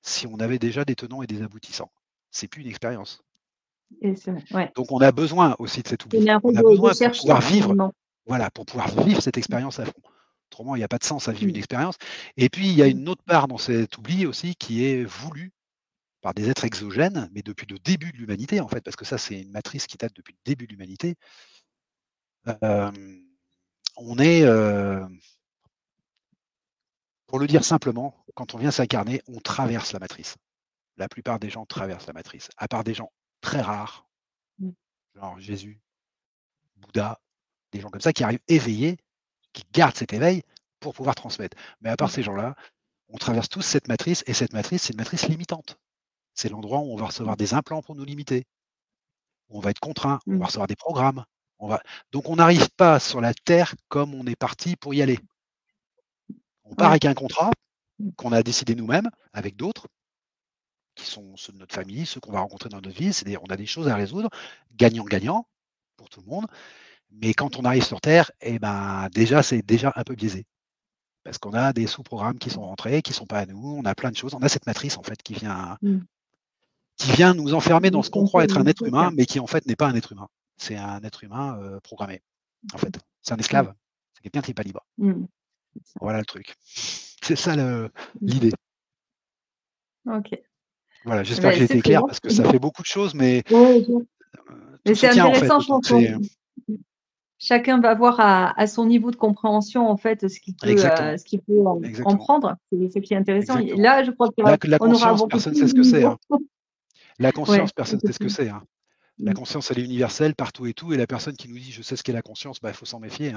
si on avait déjà des tenants et des aboutissants? C'est plus une expérience. Et c'est vrai, ouais. Donc on a besoin aussi de cet Il oubli. y a un On rôle a de besoin pour pouvoir chercheur, vivre, finalement. voilà, pour pouvoir vivre cette expérience à fond. Autrement, il n'y a pas de sens à vivre une Mmh. expérience. Et puis, il y a une autre part dans cet oubli aussi qui est voulu par des êtres exogènes, mais depuis le début de l'humanité, en fait, parce que ça, c'est une matrice qui date depuis le début de l'humanité. On est, pour le dire simplement, quand on vient s'incarner, on traverse la matrice. La plupart des gens traversent la matrice, à part des gens très rares, Mmh. genre Jésus, Bouddha, des gens comme ça qui arrivent éveillés, qui gardent cet éveil pour pouvoir transmettre. Mais à part ces gens-là, on traverse tous cette matrice, et cette matrice, c'est une matrice limitante. C'est l'endroit où on va recevoir des implants pour nous limiter. On va être contraint, on va recevoir des programmes. Donc on n'arrive pas sur la Terre comme on est parti pour y aller. On part Ouais. avec un contrat qu'on a décidé nous-mêmes, avec d'autres, qui sont ceux de notre famille, ceux qu'on va rencontrer dans notre vie. On a des choses à résoudre, gagnant-gagnant pour tout le monde. Mais quand on arrive sur Terre, déjà, c'est déjà un peu biaisé. Parce qu'on a des sous-programmes qui sont rentrés, qui ne sont pas à nous. On a plein de choses. On a cette matrice, en fait, qui vient nous enfermer dans ce qu'on croit être un être humain, mais qui, en fait, n'est pas un être humain. C'est un être humain programmé, en fait. C'est un esclave. C'est quelqu'un qui n'est pas libre. Voilà le truc. C'est ça l'idée. Ok. Voilà, j'espère que j'ai été clair parce que ça fait beaucoup de choses, mais tout se c'est tient en fait. intéressant, je pense. Chacun va voir à son niveau de compréhension, en fait, ce qu'il peut comprendre. C'est ce qui est intéressant. Et là, je crois la qu'on aura conscience, beaucoup personne ne plus sait de ce que c'est. niveaux. La conscience, personne ne sait ce que c'est. La conscience, elle est universelle partout et tout. Et la personne qui nous dit je sais ce qu'est la conscience, il faut s'en méfier.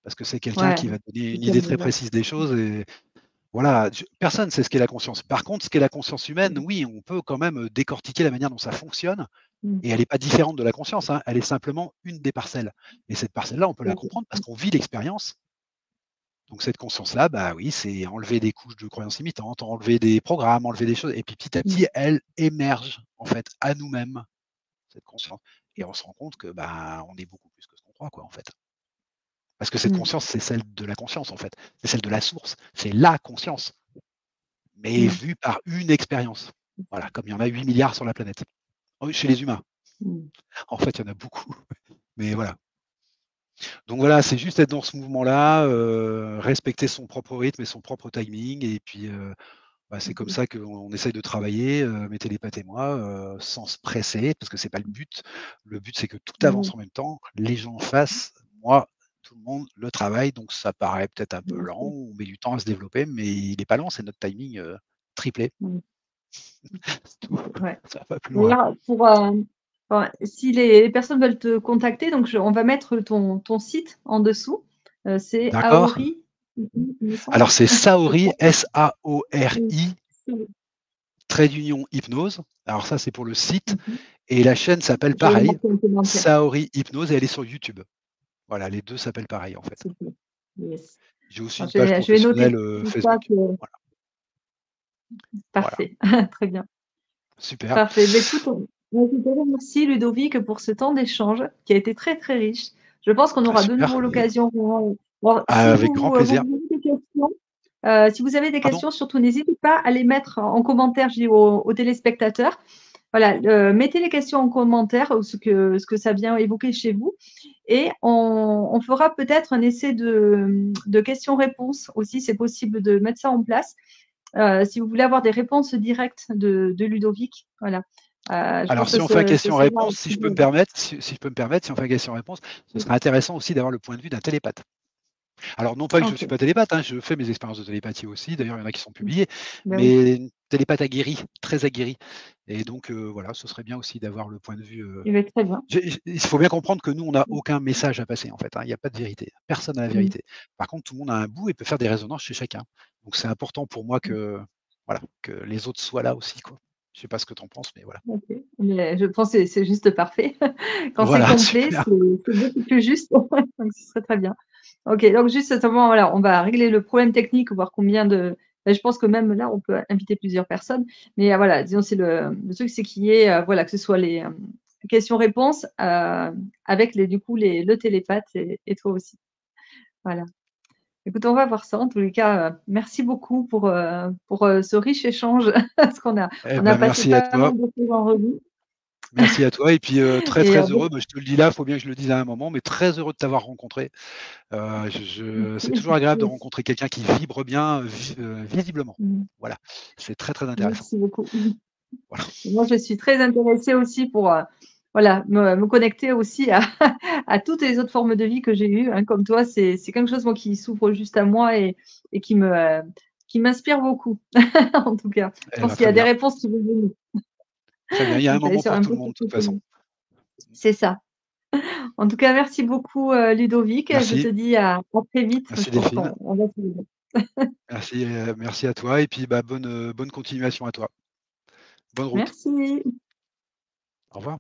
Parce que c'est quelqu'un qui va donner une idée très précise des choses. Et voilà, personne ne sait ce qu'est la conscience. Par contre, ce qu'est la conscience humaine, oui, on peut quand même décortiquer la manière dont ça fonctionne. Et elle n'est pas différente de la conscience. Elle est simplement une des parcelles. Et cette parcelle-là, on peut la comprendre parce qu'on vit l'expérience. Donc cette conscience-là, oui, c'est enlever des couches de croyances imitantes, enlever des programmes, enlever des choses. Et puis petit à petit, elle émerge en fait à nous-mêmes, cette conscience. Et on se rend compte que on est beaucoup plus que ce qu'on croit, quoi, en fait. Parce que cette conscience, c'est celle de la conscience, en fait. C'est celle de la source. C'est la conscience. Mais vue par une expérience. Voilà, comme il y en a 8 milliards sur la planète. Chez les humains. En fait, il y en a beaucoup. Mais voilà. Donc voilà, c'est juste être dans ce mouvement-là, respecter son propre rythme et son propre timing. Et puis, c'est comme ça qu'on essaye de travailler, mes télépathes et moi, sans se presser, parce que c'est pas le but. Le but, c'est que tout avance en même temps, les gens fassent, moi, tout le monde, le travail. Donc ça paraît peut-être un peu lent, on met du temps à se développer, mais il n'est pas lent, c'est notre timing triplé. Ça va pas plus loin. Si les personnes veulent te contacter, donc on va mettre ton site en dessous. C'est D'accord. Saori. Alors c'est Saori, S-A-O-R-I, trait d'union hypnose. Alors ça, c'est pour le site. Et la chaîne s'appelle pareil, Saori Hypnose, et elle est sur YouTube. Voilà, les deux s'appellent pareil, en fait. Yes. J'ai aussi une page professionnelle Facebook. Voilà. Parfait, voilà. Très bien. Super. Parfait. Écoute, merci Ludovic pour ce temps d'échange qui a été très très riche. Je pense qu'on aura de nouveau l'occasion. Avec grand plaisir. Si vous avez des questions, surtout n'hésitez pas à les mettre en commentaire, je dis aux téléspectateurs. Voilà, mettez les questions en commentaire, ce que ça vient évoquer chez vous. Et on fera peut-être un essai de questions-réponses aussi, c'est possible de mettre ça en place. Si vous voulez avoir des réponses directes de Ludovic, voilà. Alors, si on fait question-réponse, si je peux me permettre, si on fait question-réponse, ce serait intéressant aussi d'avoir le point de vue d'un télépathe. Alors, non pas que je ne suis pas télépathe, je fais mes expériences de télépathie aussi, d'ailleurs, il y en a qui sont publiées, mais une télépathe aguerrie, très aguerrie. Et donc, voilà, ce serait bien aussi d'avoir le point de vue. Très bien. Il faut bien comprendre que nous, on n'a aucun message à passer, en fait. Il n'y a pas de vérité. Personne n'a la vérité. Par contre, tout le monde a un bout et peut faire des résonances chez chacun. Donc, c'est important pour moi que les autres soient là aussi, quoi. Je ne sais pas ce que tu en penses, mais voilà. Okay. Mais je pense que c'est juste parfait. Quand c'est complet, c'est beaucoup plus juste. Donc, ce serait très bien. Ok, donc juste voilà, on va régler le problème technique, voir combien de. Je pense que même là, on peut inviter plusieurs personnes. Mais voilà, disons, c'est le truc, c'est qu'il y ait, voilà, que ce soit questions-réponses avec du coup, le télépathe et toi aussi. Voilà. Écoute, on va voir ça. En tous les cas, merci beaucoup pour ce riche échange parce Eh on a ben, passé merci à pas toi. mal de choses en revue Merci à toi et puis, très, et très heureux, bah, je te le dis là, il faut bien que je le dise à un moment, mais très heureux de t'avoir rencontré. C'est toujours agréable de rencontrer quelqu'un qui vibre bien, visiblement. Mmh. Voilà, c'est très, très intéressant. Merci beaucoup. Voilà. Moi, je suis très intéressée aussi pour, voilà, me connecter aussi à à toutes les autres formes de vie que j'ai eues, hein. Comme toi, c'est quelque chose, moi, qui s'ouvre juste à moi et qui m'inspire beaucoup, en tout cas. Je Eh ben, pense qu'il y très a des bien, réponses qui vont venir. très bien. Il y a un Donc tu moment sur pour un tout peu le sur monde, de toute toutes les façon. lignes. C'est ça. En tout cas, merci beaucoup, Ludovic. Je te Merci, dis à très vite. Je merci pense Delphine. qu'on va se voir. Merci, merci à toi et puis, bah, bonne continuation à toi. Bonne route. Merci. Au revoir.